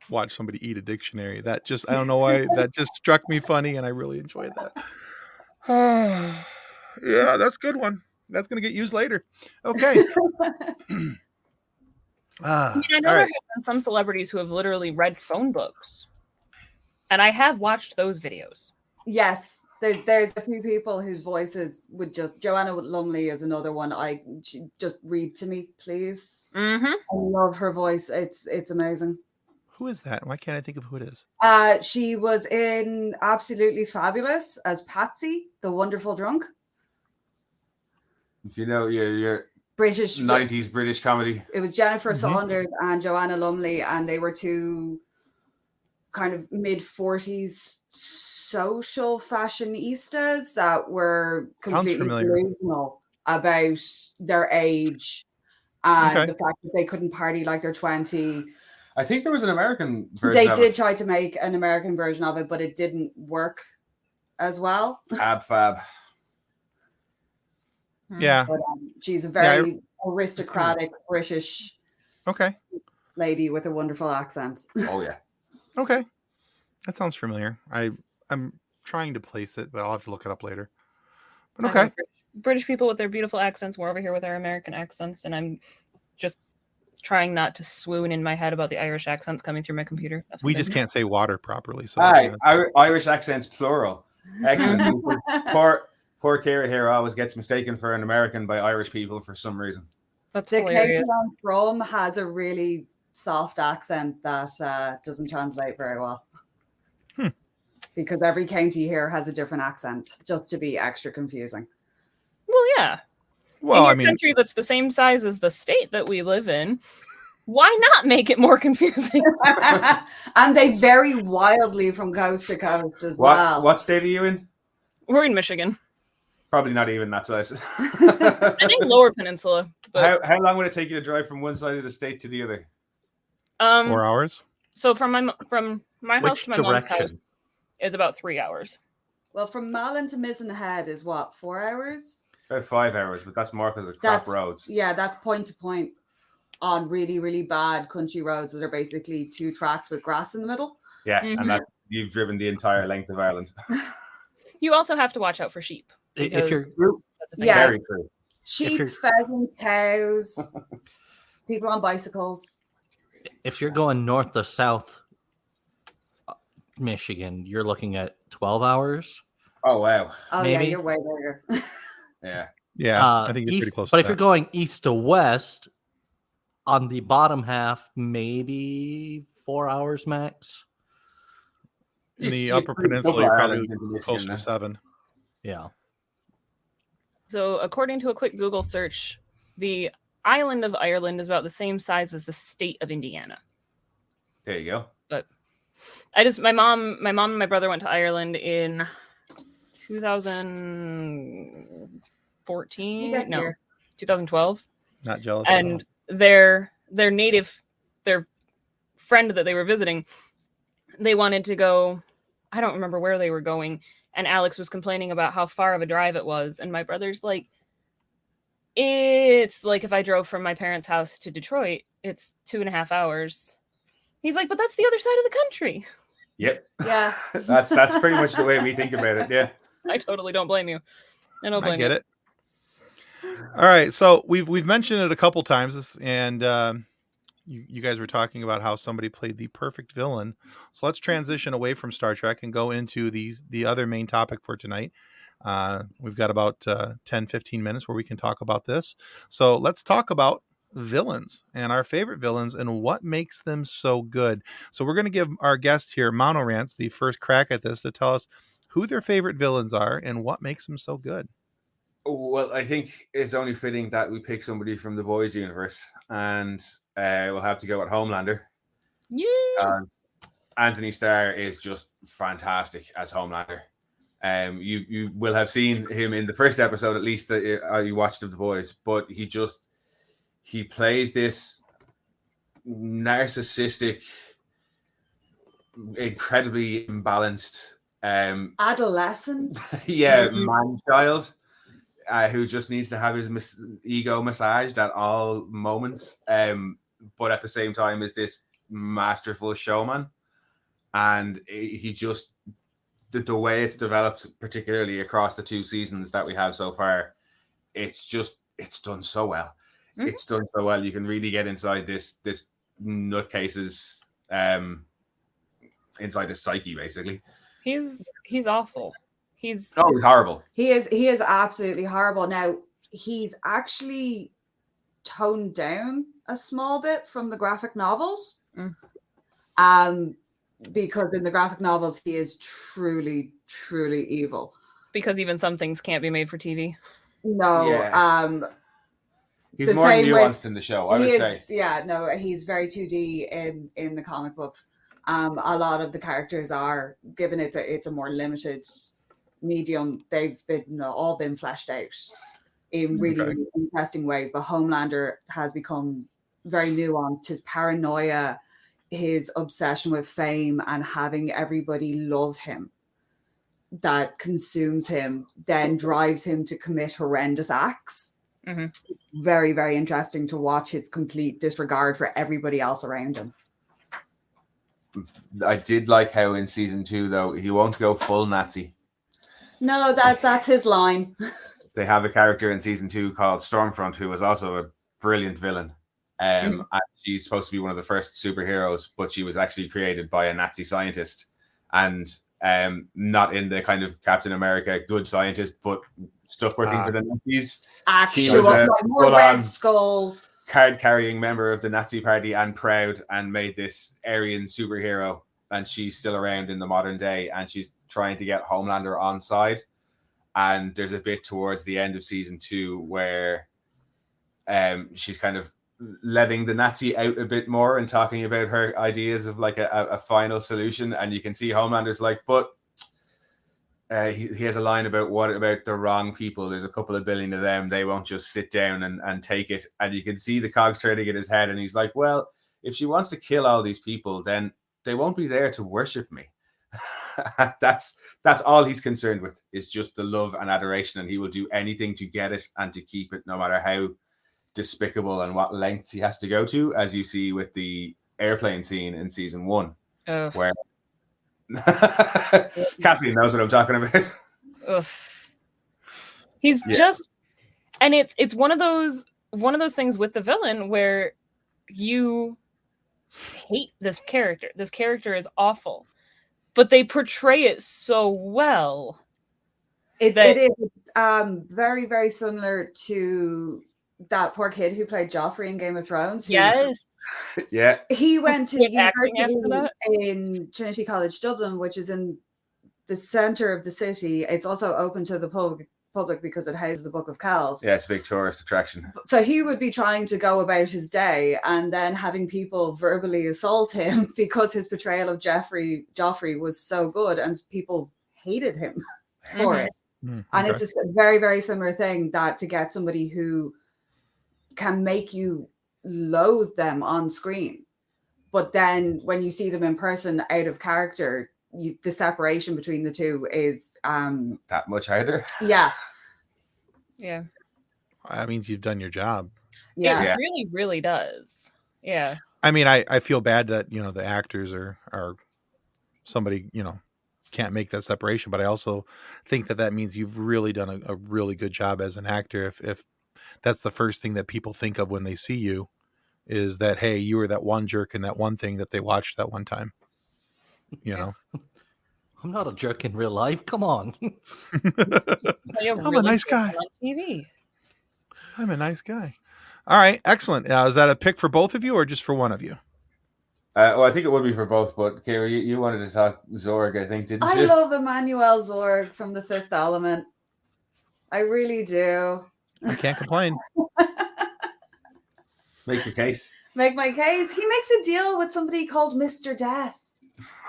Speaker 1: watch somebody eat a dictionary. That just, I don't know why, that just struck me funny, and I really enjoyed that. Yeah, that's a good one. That's going to get used later. Okay.
Speaker 2: I know there have been some celebrities who have literally read phone books, and I have watched those videos.
Speaker 6: Yes, there's a few people whose voices would just. Joanna Lumley is another one. Just read to me, please.
Speaker 2: Mm-hmm.
Speaker 6: I love her voice. It's amazing.
Speaker 1: Who is that? Why can't I think of who it is?
Speaker 6: She was in Absolutely Fabulous as Patsy, the Wonderful Drunk.
Speaker 5: If you know your
Speaker 6: British
Speaker 5: 90s British comedy.
Speaker 6: It was Jennifer Saunders and Joanna Lumley, and they were two kind of mid-40s social fashionistas that were completely delusional about their age and the fact that they couldn't party like they're 20.
Speaker 5: I think there was an American version
Speaker 6: They did try to make an American version of it, but it didn't work as well.
Speaker 5: Ab Fab.
Speaker 1: Yeah.
Speaker 6: But, she's a very aristocratic British lady with a wonderful accent.
Speaker 5: Oh, yeah.
Speaker 1: Okay. That sounds familiar. I'm trying to place it, but I'll have to look it up later. But okay.
Speaker 2: British people with their beautiful accents. We're over here with our American accents, and I'm just trying not to swoon in my head about the Irish accents coming through my computer.
Speaker 1: We just can't say water properly. So
Speaker 5: Irish accents plural. Excellent. Poor Ciara here always gets mistaken for an American by Irish people for some reason.
Speaker 2: That's
Speaker 6: the
Speaker 2: hilarious.
Speaker 6: County I'm from has a really soft accent that doesn't translate very well. Because every county here has a different accent, just to be extra confusing.
Speaker 2: Well, yeah.
Speaker 1: Well,
Speaker 2: in a country that's the same size as the state that we live in, why not make it more confusing?
Speaker 6: And they vary wildly from coast to coast as well.
Speaker 5: What state are you in?
Speaker 2: We're in Michigan.
Speaker 5: Probably not even that size.
Speaker 2: I think Lower Peninsula. But...
Speaker 5: How long would it take you to drive from one side of the state to the other?
Speaker 1: 4 hours.
Speaker 2: So from my house to my mom's house is about 3 hours.
Speaker 6: Well, from Malin to Mizenhead is what, 4 hours?
Speaker 5: About 5 hours, but that's more because of crap roads.
Speaker 6: Yeah, that's point to point on really, really bad country roads that are basically 2 tracks with grass in the middle.
Speaker 5: Yeah, and you've driven the entire length of Ireland.
Speaker 2: You also have to watch out for sheep.
Speaker 3: If you're
Speaker 5: very true.
Speaker 6: Sheep, pheasants, cows, people on bicycles.
Speaker 3: If you're going north to south Michigan, you're looking at 12 hours.
Speaker 5: Oh, wow.
Speaker 6: Oh,
Speaker 3: maybe.
Speaker 6: Yeah, you're way there.
Speaker 5: Yeah.
Speaker 1: Yeah, I think you're pretty close
Speaker 3: But
Speaker 1: to
Speaker 3: if you're going east to west, On the bottom half, maybe 4 hours max.
Speaker 1: In the
Speaker 5: You
Speaker 1: Upper
Speaker 5: split
Speaker 1: Peninsula,
Speaker 5: double
Speaker 1: you're
Speaker 5: Ireland
Speaker 1: probably
Speaker 5: into Michigan
Speaker 1: closer to
Speaker 5: then.
Speaker 1: 7.
Speaker 3: Yeah.
Speaker 2: So, according to a quick Google search, the island of Ireland is about the same size as the state of Indiana.
Speaker 5: There you go.
Speaker 2: But my mom and my brother went to Ireland in 2014. No, 2012.
Speaker 1: Not jealous.
Speaker 2: And their friend that they were visiting, they wanted to go. I don't remember where they were going. And Alex was complaining about how far of a drive it was. And my brother's like, it's like if I drove from my parents' house to Detroit, it's 2.5 hours. He's like, but that's the other side of the country.
Speaker 5: Yep.
Speaker 6: Yeah.
Speaker 5: That's pretty much the way we think about it. Yeah.
Speaker 2: I totally don't blame you.
Speaker 1: I get it. All right. So we've mentioned it a couple times, and you guys were talking about how somebody played the perfect villain. So let's transition away from Star Trek and go into the other main topic for tonight. We've got about 10-15 minutes where we can talk about this. So let's talk about villains and our favorite villains and what makes them so good. So we're going to give our guests here, MonoRants, the first crack at this to tell us who their favorite villains are and what makes them so good.
Speaker 5: Well, I think it's only fitting that we pick somebody from the Boys universe, and we'll have to go with Homelander.
Speaker 2: Yeah.
Speaker 5: Anthony Starr is just fantastic as Homelander. You will have seen him in the first episode, at least that you watched of the Boys, but he plays this narcissistic, incredibly imbalanced
Speaker 6: adolescent.
Speaker 5: Yeah, man-child. Who just needs to have his ego massaged at all moments, but at the same time is this masterful showman. And he just, the way it's developed, particularly across the 2 seasons that we have so far, it's done so well. Mm-hmm. It's done so well. You can really get inside this nutcase's inside his psyche, basically.
Speaker 2: He's awful. He's
Speaker 5: horrible.
Speaker 6: He is absolutely horrible. Now, he's actually toned down a small bit from the graphic novels. Because in the graphic novels he is truly, truly evil.
Speaker 2: Because even some things can't be made for TV.
Speaker 6: No.
Speaker 5: Yeah. He's more nuanced in the show, I would say.
Speaker 6: Yeah, no, he's very 2D in the comic books. A lot of the characters are, given it's a more limited medium, they've all been fleshed out in really interesting ways. But Homelander has become very nuanced. His paranoia, his obsession with fame and having everybody love him, that consumes him, then drives him to commit horrendous acts.
Speaker 2: Mm-hmm.
Speaker 6: Very, very interesting to watch his complete disregard for everybody else around him.
Speaker 5: I did like how in season 2, though, he won't go full Nazi.
Speaker 6: No, that's his line.
Speaker 5: They have a character in season 2 called Stormfront, who was also a brilliant villain. And she's supposed to be one of the first superheroes, but she was actually created by a Nazi scientist, and not in the kind of Captain America good scientist, but stuck working for the Nazis.
Speaker 6: Actual, like more Red Skull,
Speaker 5: card-carrying member of the Nazi party, and proud, and made this Aryan superhero. And she's still around in the modern day, and she's trying to get Homelander on side. And there's a bit towards the end of season 2 where she's kind of letting the Nazi out a bit more and talking about her ideas of like a final solution. And you can see Homelander's like, but he has a line about what about the wrong people. There's a couple of billion of them. They won't just sit down and take it. And you can see the cogs turning in his head. And he's like, well, if she wants to kill all these people, then they won't be there to worship me. That's all he's concerned with, is just the love and adoration. And he will do anything to get it and to keep it, no matter how despicable and what lengths he has to go to, as you see with the airplane scene in season 1, where Kathleen knows what I'm talking about.
Speaker 2: He's just, and it's one of those things with the villain where you hate this character. This character is awful, but they portray it so well.
Speaker 6: It is very, very similar to that poor kid who played Joffrey in Game of Thrones.
Speaker 2: Yes.
Speaker 5: Yeah.
Speaker 6: He went to
Speaker 2: He was acting
Speaker 6: university
Speaker 2: after that?
Speaker 6: in Trinity College Dublin, which is in the center of the city. It's also open to the public because it houses the Book of Kells.
Speaker 5: Yeah, it's a big tourist attraction.
Speaker 6: So he would be trying to go about his day and then having people verbally assault him because his portrayal of Joffrey was so good and people hated him for it. And it's a very, very similar thing, that to get somebody who can make you loathe them on screen, but then when you see them in person out of character, the separation between the two is
Speaker 5: that much harder.
Speaker 6: Yeah.
Speaker 1: That means you've done your job.
Speaker 6: Yeah.
Speaker 2: It really, really does. Yeah.
Speaker 1: I mean, I feel bad that, the actors are somebody, can't make that separation, but I also think that means you've really done a really good job as an actor. If that's the first thing that people think of when they see you, is that, hey, you were that one jerk in that one thing that they watched that one time.
Speaker 3: I'm not a jerk in real life. Come on.
Speaker 1: I'm a nice guy.
Speaker 2: On TV.
Speaker 1: I'm a nice guy. All right, excellent. Is that a pick for both of you or just for one of you?
Speaker 5: Well, I think it would be for both, but Kira, you wanted to talk Zorg, I think, didn't you?
Speaker 6: I love Emmanuel Zorg from The Fifth Element. I really do.
Speaker 1: I can't complain.
Speaker 5: Make your case.
Speaker 6: Make my case. He makes a deal with somebody called Mr. Death.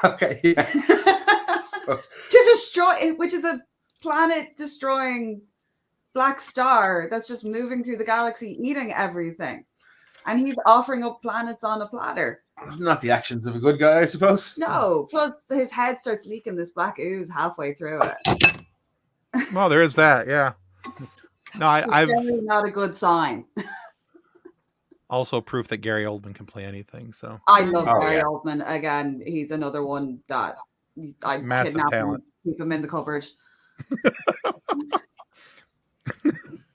Speaker 5: Okay. Yeah.
Speaker 6: To destroy, which is a planet-destroying black star that's just moving through the galaxy, eating everything. And he's offering up planets on a platter.
Speaker 5: Not the actions of a good guy, I suppose.
Speaker 6: No. Plus, his head starts leaking this black ooze halfway through it.
Speaker 1: Well, there is that, yeah. No, I've
Speaker 6: really not a good sign.
Speaker 1: Also proof that Gary Oldman can play anything. So
Speaker 6: I love Gary Oldman. Again, he's another one that I
Speaker 1: massive
Speaker 6: kidnap
Speaker 1: talent.
Speaker 6: Him, keep him in the cupboard.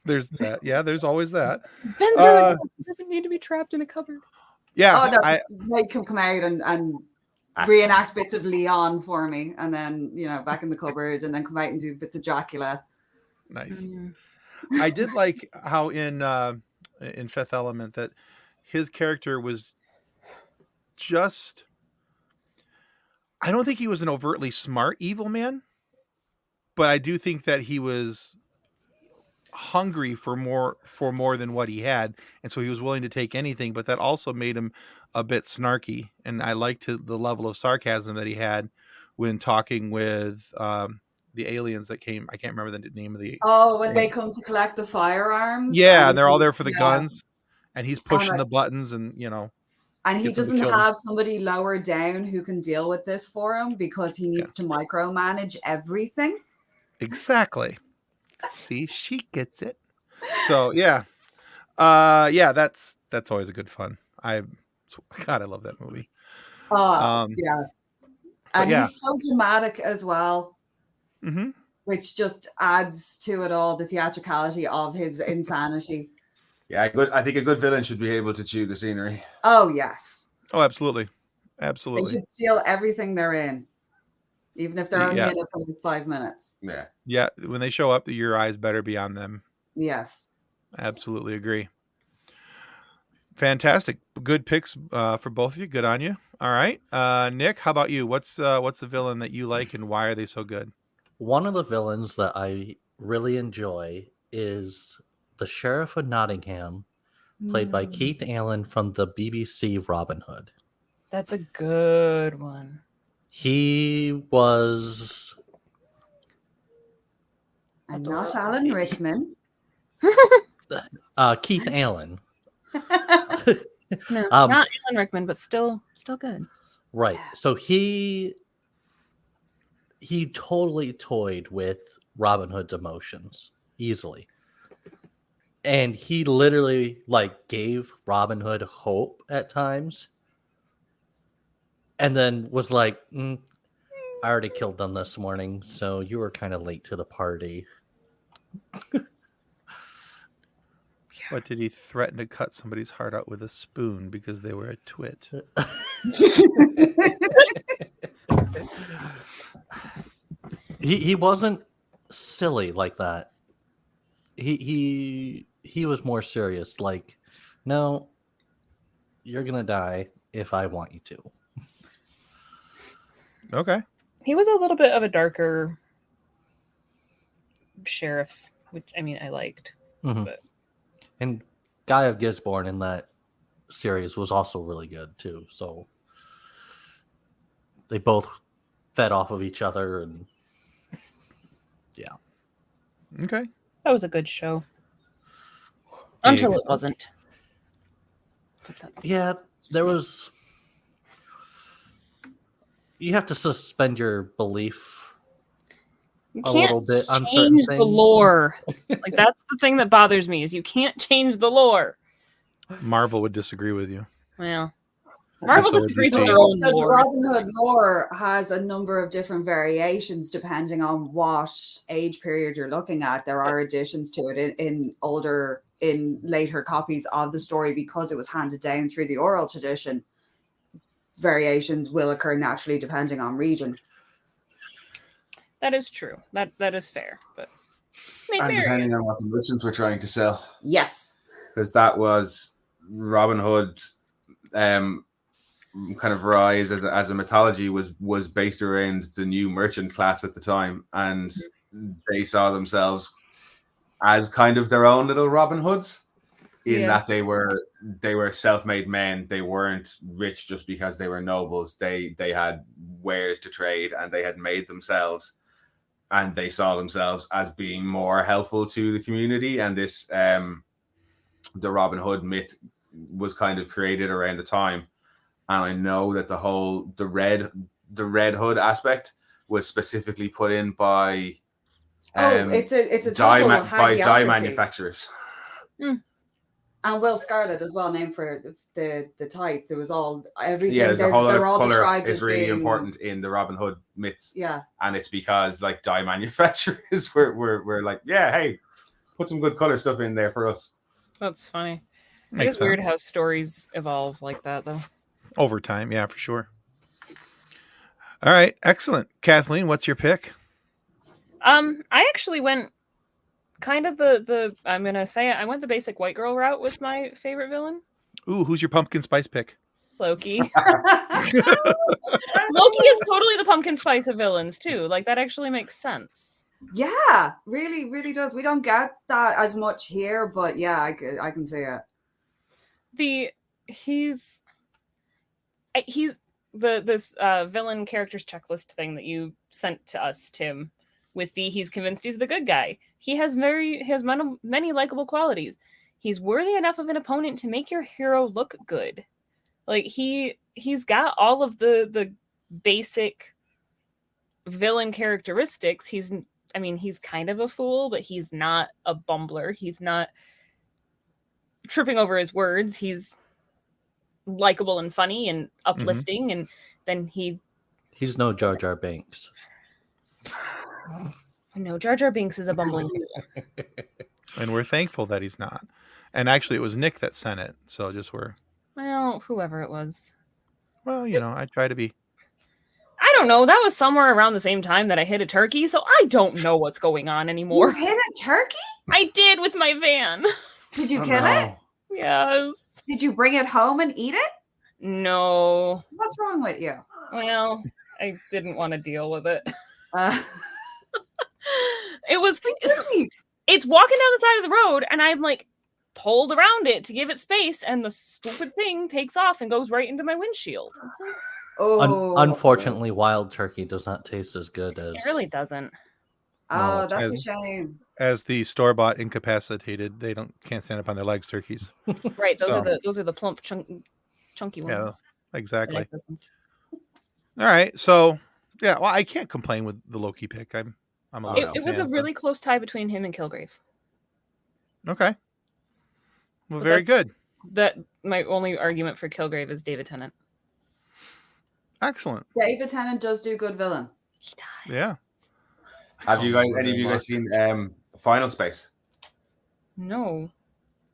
Speaker 1: There's that. Yeah, there's always that.
Speaker 2: Ben doesn't need to be trapped in a cupboard.
Speaker 1: Yeah,
Speaker 6: make him come out and reenact bits of Leon for me, and then back in the cupboard, and then come out and do bits of Dracula.
Speaker 1: Nice. I did like how in Fifth Element that his character was just, I don't think he was an overtly smart evil man, but I do think that he was hungry for more than what he had, and so he was willing to take anything, but that also made him a bit snarky, and I liked the level of sarcasm that he had when talking with the aliens that came. I can't remember the name of the
Speaker 6: when they come to collect the firearms.
Speaker 1: Yeah, and they're all there for the guns, and he's pushing the buttons, and
Speaker 6: and he doesn't have somebody lower down who can deal with this for him because he needs to micromanage everything.
Speaker 1: Exactly. See, she gets it. So that's always a good fun. I love that movie.
Speaker 6: And he's so dramatic as well, which just adds to it all, the theatricality of his insanity.
Speaker 5: Yeah, I think a good villain should be able to chew the scenery.
Speaker 6: Oh yes.
Speaker 1: Oh, absolutely. They
Speaker 6: should steal everything they're in. Even if they're only in it for 5 minutes.
Speaker 5: Yeah.
Speaker 1: Yeah. When they show up, your eyes better be on them.
Speaker 6: Yes.
Speaker 1: Absolutely agree. Fantastic. Good picks for both of you. Good on you. All right. Nick, how about you? What's the villain that you like and why are they so good?
Speaker 3: One of the villains that I really enjoy is the Sheriff of Nottingham, played by Keith Allen from the BBC Robin Hood.
Speaker 2: That's a good one.
Speaker 3: He was...
Speaker 6: And not Alan Rickman.
Speaker 3: Keith Allen.
Speaker 2: No, not Alan Rickman, but still good.
Speaker 3: Right. So he totally toyed with Robin Hood's emotions easily. And he literally gave Robin Hood hope at times. And then was like, I already killed them this morning, so you were kind of late to the party.
Speaker 1: What, did he threaten to cut somebody's heart out with a spoon because they were a twit?
Speaker 3: He wasn't silly like that. He he was more serious. Like, no, you're gonna die if I want you to.
Speaker 1: Okay.
Speaker 2: He was a little bit of a darker sheriff, which I mean I liked.
Speaker 3: Mm-hmm.
Speaker 2: But...
Speaker 3: And Guy of Gisborne in that series was also really good too. So they both fed off of each other, and yeah.
Speaker 1: Okay.
Speaker 2: That was a good show. Until it wasn't.
Speaker 3: Yeah, there was... You have to suspend your belief a little bit on certain things.
Speaker 2: Change the lore. Like, that's the thing that bothers me, is you can't change the lore.
Speaker 1: Marvel would disagree with you.
Speaker 2: Well, Marvel disagrees with their own
Speaker 6: The
Speaker 2: lore.
Speaker 6: Robin Hood lore has a number of different variations depending on what age period you're looking at. There are additions to it in later copies of the story because it was handed down through the oral tradition. Variations will occur naturally depending on region.
Speaker 2: That is true. That is fair, but
Speaker 5: and depending on what conditions we're trying to sell.
Speaker 6: Yes,
Speaker 5: because that was Robin Hood. Kind of rise as a mythology was based around the new merchant class at the time, and they saw themselves as kind of their own little Robin Hoods in that they were self-made men. They weren't rich just because they were nobles. They had wares to trade, and they had made themselves, and they saw themselves as being more helpful to the community. And this the Robin Hood myth was kind of created around the time. And I know that the Red Hood aspect was specifically put in by
Speaker 6: it's a dye
Speaker 5: manufacturers.
Speaker 6: And Will Scarlet as well, named for the tights. It was all everything.
Speaker 5: Yeah,
Speaker 6: they're all described
Speaker 5: is
Speaker 6: as
Speaker 5: really
Speaker 6: being
Speaker 5: important in the Robin Hood myths.
Speaker 6: Yeah,
Speaker 5: and it's because like dye manufacturers were like, yeah, hey, put some good color stuff in there for us.
Speaker 2: That's funny. It is weird how stories evolve like that, though.
Speaker 1: Over time, yeah, for sure. All right, excellent. Kathleen, what's your pick?
Speaker 2: I actually went kind of I'm gonna say it, I went the basic white girl route with my favorite villain.
Speaker 1: Ooh, who's your pumpkin spice pick?
Speaker 2: Loki. Loki is totally the pumpkin spice of villains too. Like, that actually makes sense.
Speaker 6: Yeah, really, really does. We don't get that as much here, but yeah, I can see it.
Speaker 2: This villain characters checklist thing that you sent to us, Tim, with he's convinced he's the good guy. He has many likable qualities. He's worthy enough of an opponent to make your hero look good. Like, he's got all of the basic villain characteristics. He's kind of a fool, but he's not a bumbler. He's not tripping over his words. He's likable and funny and uplifting, and then
Speaker 3: he's no Jar Jar Binks.
Speaker 2: No, Jar Jar Binks is a bumbling fool.
Speaker 1: And we're thankful that he's not. And actually, it was Nick that sent it, so
Speaker 2: whoever it was.
Speaker 1: Well, I try to be.
Speaker 2: I don't know. That was somewhere around the same time that I hit a turkey, so I don't know what's going on anymore.
Speaker 6: You hit a turkey?
Speaker 2: I did, with my van.
Speaker 6: Did you kill it?
Speaker 2: Yes. Did
Speaker 6: you bring it home and eat it?
Speaker 2: No.
Speaker 6: What's wrong with you?
Speaker 2: Well, I didn't want to deal with it. It's walking down the side of the road, and I'm like pulled around it to give it space, and the stupid thing takes off and goes right into my windshield.
Speaker 3: Unfortunately, wild turkey does not taste as good as...
Speaker 2: It really doesn't.
Speaker 6: Oh, that's a shame.
Speaker 1: As the store-bought incapacitated, they can't stand up on their legs turkeys.
Speaker 2: Right, those are the plump, chunky ones.
Speaker 1: Yeah, exactly.
Speaker 2: I like those ones.
Speaker 1: All right, so yeah, well, I can't complain with the Loki pick. I'm a
Speaker 2: It was a really close tie between him and Kilgrave.
Speaker 1: Okay. Well, very good.
Speaker 2: That my only argument for Kilgrave is David Tennant.
Speaker 1: Excellent.
Speaker 6: David Tennant does do good villain.
Speaker 2: He does.
Speaker 1: Yeah.
Speaker 5: Have any of you guys seen Final Space?
Speaker 2: No.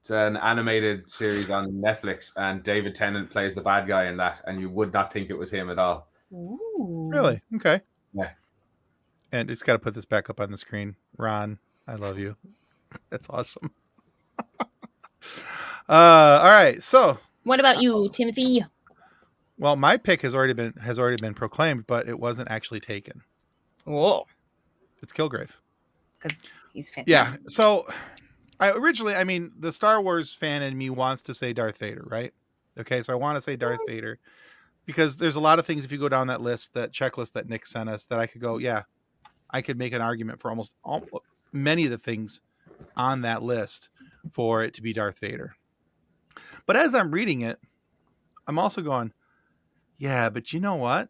Speaker 5: It's an animated series on Netflix, and David Tennant plays the bad guy in that, and you would not think it was him at all.
Speaker 2: Ooh.
Speaker 1: Really? Okay.
Speaker 5: Yeah.
Speaker 1: And it's got to put this back up on the screen. Ron, I love you. That's awesome. All right. So,
Speaker 2: what about you, Timothy?
Speaker 1: Well, my pick has already been proclaimed, but it wasn't actually taken.
Speaker 2: Whoa.
Speaker 1: It's Kilgrave.
Speaker 2: Because he's fantastic.
Speaker 1: Yeah. So, I mean, the Star Wars fan in me wants to say Darth Vader, right? Okay, so I want to say Darth Vader because there's a lot of things if you go down that list, that checklist that Nick sent us, that I could go, yeah, I could make an argument for almost many of the things on that list for it to be Darth Vader. But as I'm reading it, I'm also going, yeah, but you know what?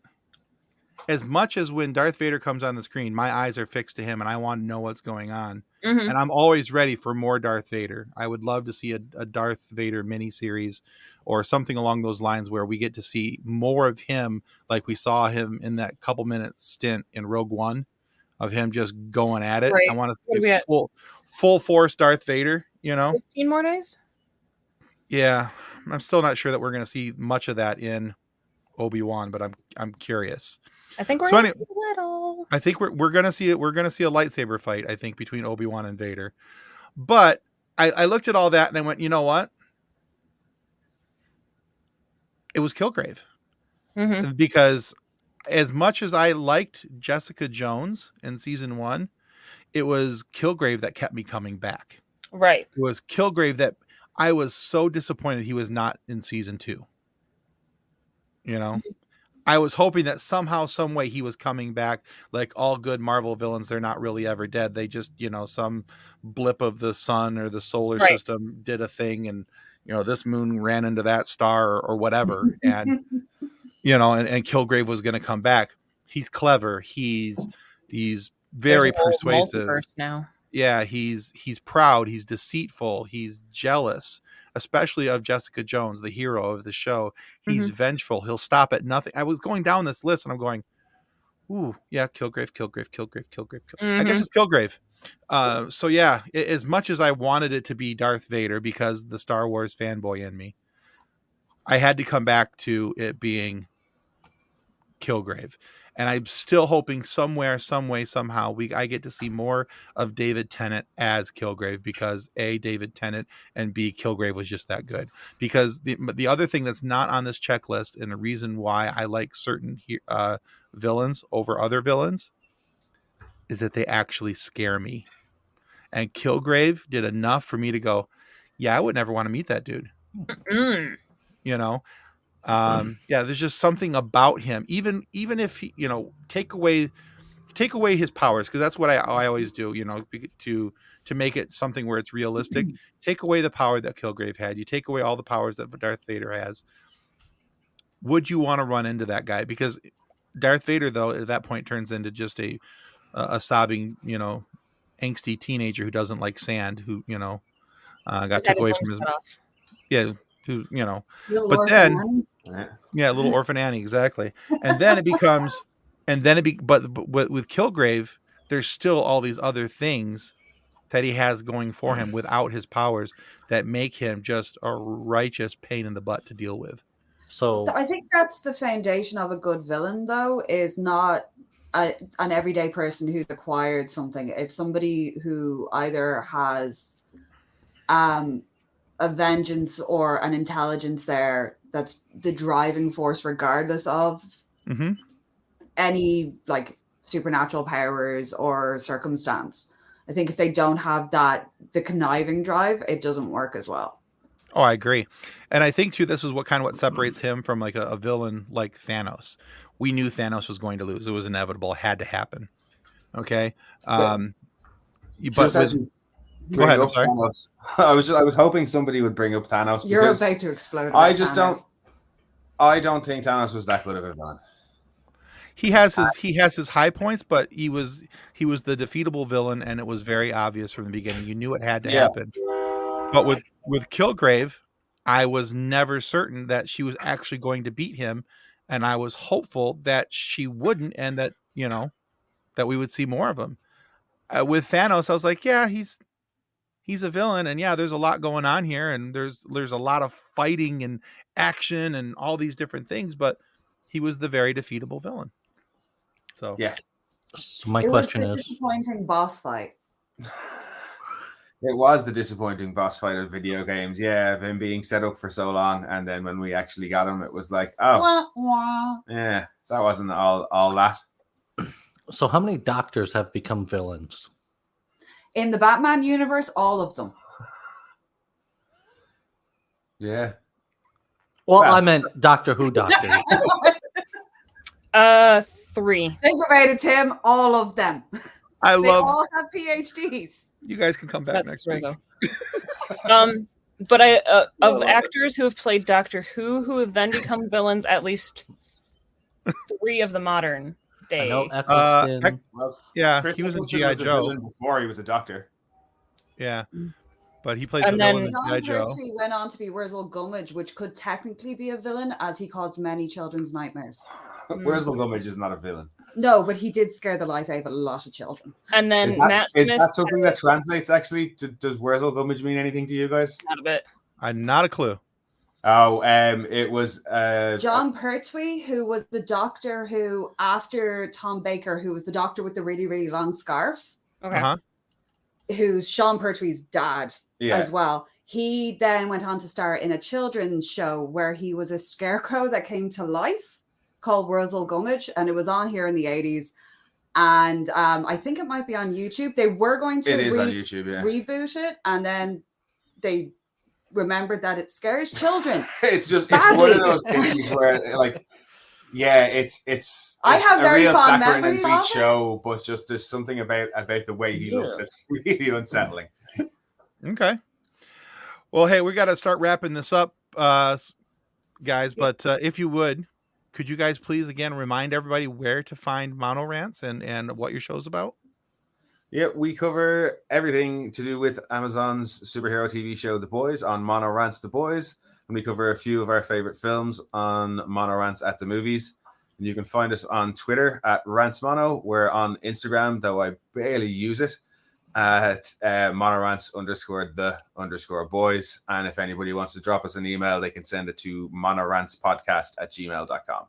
Speaker 1: As much as when Darth Vader comes on the screen, my eyes are fixed to him and I want to know what's going on.
Speaker 2: Mm-hmm.
Speaker 1: And I'm always ready for more Darth Vader. I would love to see a Darth Vader miniseries or something along those lines where we get to see more of him, like we saw him in that couple minute stint in Rogue One, of him just going at it.
Speaker 2: Right.
Speaker 1: I want to see full force Darth Vader,
Speaker 2: 15 more days?
Speaker 1: Yeah. I'm still not sure that we're going to see much of that in Obi-Wan, but I'm curious.
Speaker 2: I think we're gonna see a little.
Speaker 1: I think we're gonna see it. We're gonna see a lightsaber fight, I think, between Obi-Wan and Vader. But I looked at all that and I went, you know what? It was Kilgrave.
Speaker 2: Mm-hmm.
Speaker 1: Because as much as I liked Jessica Jones in season 1, it was Kilgrave that kept me coming back.
Speaker 2: Right.
Speaker 1: It was Kilgrave that I was so disappointed he was not in season 2. I was hoping that somehow, some way he was coming back. Like all good Marvel villains, they're not really ever dead. They just, some blip of the sun or the solar system did a thing, and this moon ran into that star or whatever, and and Kilgrave was going to come back. He's clever. He's very persuasive.
Speaker 2: Now.
Speaker 1: Yeah, he's proud. He's deceitful. He's jealous, especially of Jessica Jones, the hero of the show. He's vengeful. He'll stop at nothing. I was going down this list and I'm going, ooh, yeah, Kilgrave. I guess it's Kilgrave. So yeah, as much as I wanted it to be Darth Vader because the Star Wars fanboy in me, I had to come back to it being Kilgrave. And I'm still hoping somewhere, some way, somehow I get to see more of David Tennant as Kilgrave because A, David Tennant, and B, Kilgrave was just that good. Because the other thing that's not on this checklist, and the reason why I like certain villains over other villains, is that they actually scare me. And Kilgrave did enough for me to go, yeah, I would never want to meet that dude. There's just something about him, even if he, take away his powers, because that's what I always do, to make it something where it's realistic. Take away the power that Kilgrave had. You take away all the powers that Darth Vader has. Would you want to run into that guy? Because Darth Vader, though, at that point turns into just a sobbing, angsty teenager who doesn't like sand, who got took away from his who but then little orphan Annie, exactly. And then it becomes but with Kilgrave, there's still all these other things that he has going for him without his powers that make him just a righteous pain in the butt to deal with.
Speaker 6: So I think that's the foundation of a good villain, though, is not an everyday person who's acquired something. It's somebody who either has a vengeance or an intelligence there that's the driving force regardless of any like supernatural powers or circumstance. I think if they don't have the conniving drive, it doesn't work as well.
Speaker 1: Oh, I agree. And I think too, this is what separates him from like a villain like Thanos. We knew Thanos was going to lose. It was inevitable. It had to happen. Okay. Go ahead. I'm sorry.
Speaker 5: I was hoping somebody would bring up Thanos.
Speaker 6: You're about to explode.
Speaker 5: I don't think Thanos was that good of a villain.
Speaker 1: He has his high points, but he was the defeatable villain, and it was very obvious from the beginning. You knew it had to happen. But with Kilgrave, I was never certain that she was actually going to beat him, and I was hopeful that she wouldn't, and that that we would see more of him. With Thanos, I was like, yeah, he's a villain, and yeah, there's a lot going on here, and there's a lot of fighting and action and all these different things, but he was the very defeatable villain. So
Speaker 5: yeah.
Speaker 3: So my question is,
Speaker 6: disappointing boss fight.
Speaker 5: It was the disappointing boss fight of video games. Yeah, of him being set up for so long, and then when we actually got him, it was like, yeah, that wasn't all that.
Speaker 3: So how many doctors have become villains?
Speaker 6: In the Batman universe, all of them.
Speaker 5: Yeah.
Speaker 3: Well, I meant Doctor Who doctors.
Speaker 2: 3.
Speaker 6: Think about it, Tim. All of them.
Speaker 1: They
Speaker 6: all have PhDs.
Speaker 1: You guys can come back next week.
Speaker 2: But of actors who have played Doctor Who have then become villains, at least 3 of the modern day.
Speaker 3: I know Eccleston.
Speaker 1: He was in G.I. Joe
Speaker 5: before he was a doctor.
Speaker 1: Yeah. But he played the villain in G.I. Joe.
Speaker 6: He went on to be Wurzel Gummidge, which could technically be a villain, as he caused many children's nightmares.
Speaker 5: Wurzel Gummidge is not a villain.
Speaker 6: No, but he did scare the life out of a lot of children.
Speaker 2: And then
Speaker 5: Matt Smith. Is that something that translates, actually? Does Wurzel Gummidge mean anything to you guys?
Speaker 2: Not a bit.
Speaker 1: Not a clue.
Speaker 5: Oh, it was...
Speaker 6: John Pertwee, who was the doctor who, after Tom Baker, who was the doctor with the really, really long scarf.
Speaker 2: Okay.
Speaker 6: Who's Sean Pertwee's dad as well. He then went on to star in a children's show where he was a scarecrow that came to life called Wurzel Gummidge, and it was on here in the 80s. And I think it might be on YouTube. They were going to
Speaker 5: on YouTube,
Speaker 6: reboot it, and then they remembered that it scares children.
Speaker 5: It's one of those things where, like, it's
Speaker 6: I have
Speaker 5: a
Speaker 6: very
Speaker 5: real
Speaker 6: fond
Speaker 5: saccharine and
Speaker 6: memories
Speaker 5: sweet
Speaker 6: of it.
Speaker 5: show, but just there's something about the way he looks that's really unsettling.
Speaker 1: Okay. Well, hey, we got to start wrapping this up, guys. But if you would, could you guys please again remind everybody where to find MonoRants and what your show's about?
Speaker 5: Yeah, we cover everything to do with Amazon's superhero TV show, The Boys, on MonoRants The Boys. And we cover a few of our favorite films on MonoRants at the Movies. And you can find us on Twitter at RantsMono. We're on Instagram, though I barely use it, at monorants_the_boys. And if anybody wants to drop us an email, they can send it to monorantspodcast@gmail.com.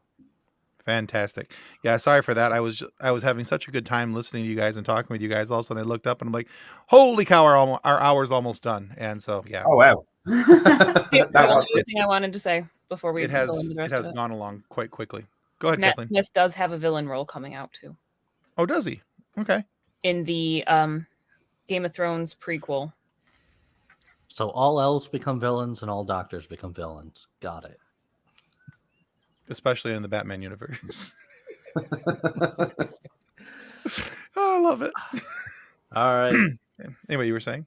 Speaker 1: Fantastic. Yeah, sorry for that. I was having such a good time listening to you guys and talking with you guys. All of a sudden I looked up and I'm like, holy cow, our hour's almost done. And so, yeah.
Speaker 5: Oh, wow.
Speaker 2: That was the thing I wanted to say before we
Speaker 1: it has gone along quite quickly. Go ahead,
Speaker 2: Matt
Speaker 1: Kathleen.
Speaker 2: Smith does have a villain role coming out too.
Speaker 1: Oh, does he? Okay.
Speaker 2: In the Game of Thrones prequel.
Speaker 3: So all elves become villains and all doctors become villains. Got it.
Speaker 1: Especially in the Batman universe. Oh, I love it.
Speaker 3: All right.
Speaker 1: Anyway, you were saying?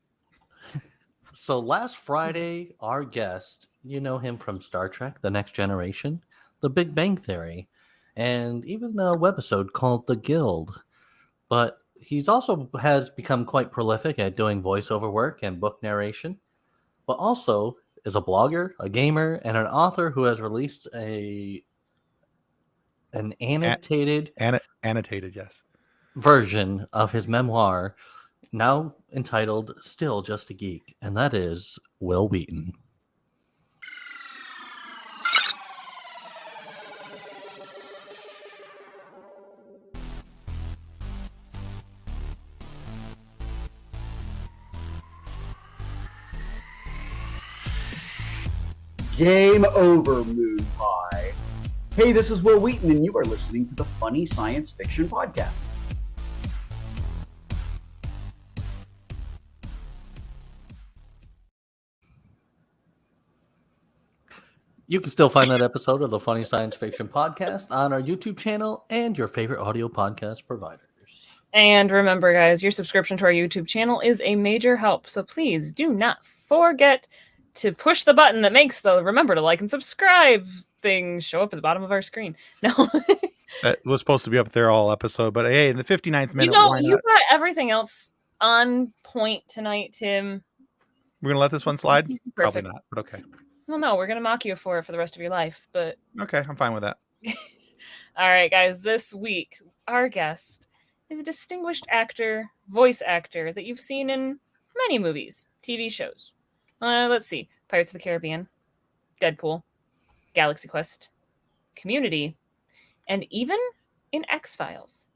Speaker 3: So last Friday, our guest, you know him from Star Trek, The Next Generation, The Big Bang Theory, and even a webisode called The Guild. But he's also has become quite prolific at doing voiceover work and book narration, but also is a blogger, a gamer, and an author who has released an annotated
Speaker 1: yes,
Speaker 3: version of his memoir, now entitled Still Just a Geek, and that is Will Wheaton.
Speaker 7: Game over, Moon Pie. Hey, this is Will Wheaton, and you are listening to the Funny Science Fiction Podcast.
Speaker 3: You can still find that episode of the Funny Science Fiction Podcast on our YouTube channel and your favorite audio podcast providers.
Speaker 2: And remember, guys, your subscription to our YouTube channel is a major help. So please do not forget to push the button that makes the remember to like and subscribe thing show up at the bottom of our screen. No.
Speaker 1: That was supposed to be up there all episode, but hey, in the 59th minute,
Speaker 2: you got everything else on point tonight, Tim.
Speaker 1: We're going to let this one slide?
Speaker 2: Perfect.
Speaker 1: Probably not, but okay.
Speaker 2: Well, no, we're going to mock you for it for the rest of your life, but...
Speaker 1: Okay, I'm fine with that.
Speaker 2: All right, guys, this week, our guest is a distinguished actor, voice actor that you've seen in many movies, TV shows. Let's see. Pirates of the Caribbean, Deadpool, Galaxy Quest, Community, and even in X-Files.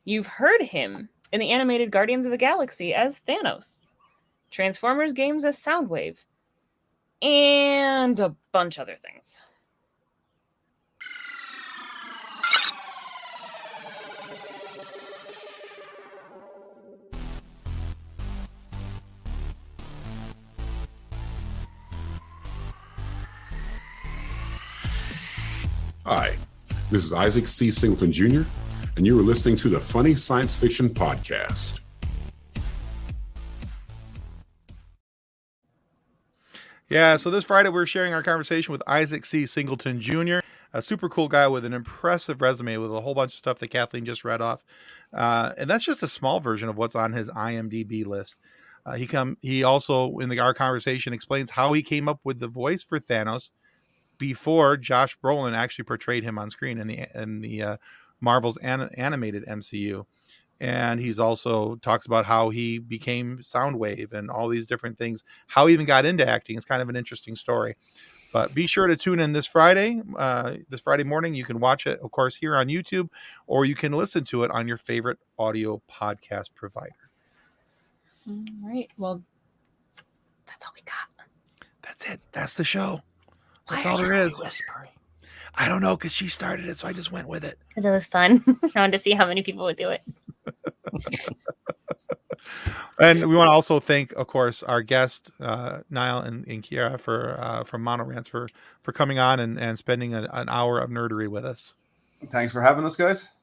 Speaker 2: You've heard him in the animated Guardians of the Galaxy as Thanos. Transformers games as Soundwave, and a bunch other things.
Speaker 8: Hi, this is Isaac C. Singleton Jr., and you are listening to the Funny Science Fiction Podcast.
Speaker 1: Yeah, so this Friday we're sharing our conversation with Isaac C. Singleton Jr., a super cool guy with an impressive resume with a whole bunch of stuff that Kathleen just read off. And that's just a small version of what's on his IMDb list. He also, in our conversation, explains how he came up with the voice for Thanos before Josh Brolin actually portrayed him on screen in the Marvel's animated MCU. And he's also talks about how he became Soundwave and all these different things, how he even got into acting. It's kind of an interesting story. But be sure to tune in this Friday morning. You can watch it, of course, here on YouTube, or you can listen to it on your favorite audio podcast provider.
Speaker 2: All right. Well, that's all we got.
Speaker 1: That's it. That's the show. That's all there is.
Speaker 3: Whispering.
Speaker 1: I don't know, because she started it, so I just went with it.
Speaker 2: Because it was fun. I wanted to see how many people would do it.
Speaker 1: And we want to also thank, of course, our guest, Niall and Ciara from MonoRants for coming on and spending an hour of nerdery with us.
Speaker 5: Thanks for having us, guys.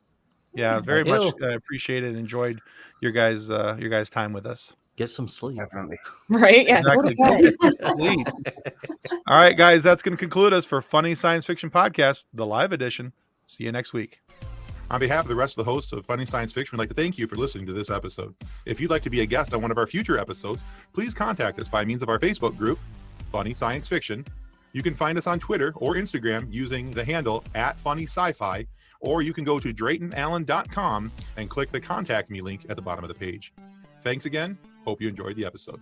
Speaker 1: Yeah, very much appreciated and enjoyed your guys' time with us.
Speaker 3: Get some sleep.
Speaker 5: Definitely.
Speaker 2: Right? Yeah.
Speaker 1: Exactly. Sleep. All right, guys, that's going to conclude us for Funny Science Fiction Podcast, the live edition. See you next week.
Speaker 4: On behalf of the rest of the hosts of Funny Science Fiction, we'd like to thank you for listening to this episode. If you'd like to be a guest on one of our future episodes, please contact us by means of our Facebook group, Funny Science Fiction. You can find us on Twitter or Instagram using the handle @FunnySci-Fi, or you can go to DraytonAllen.com and click the Contact Me link at the bottom of the page. Thanks again. Hope you enjoyed the episode.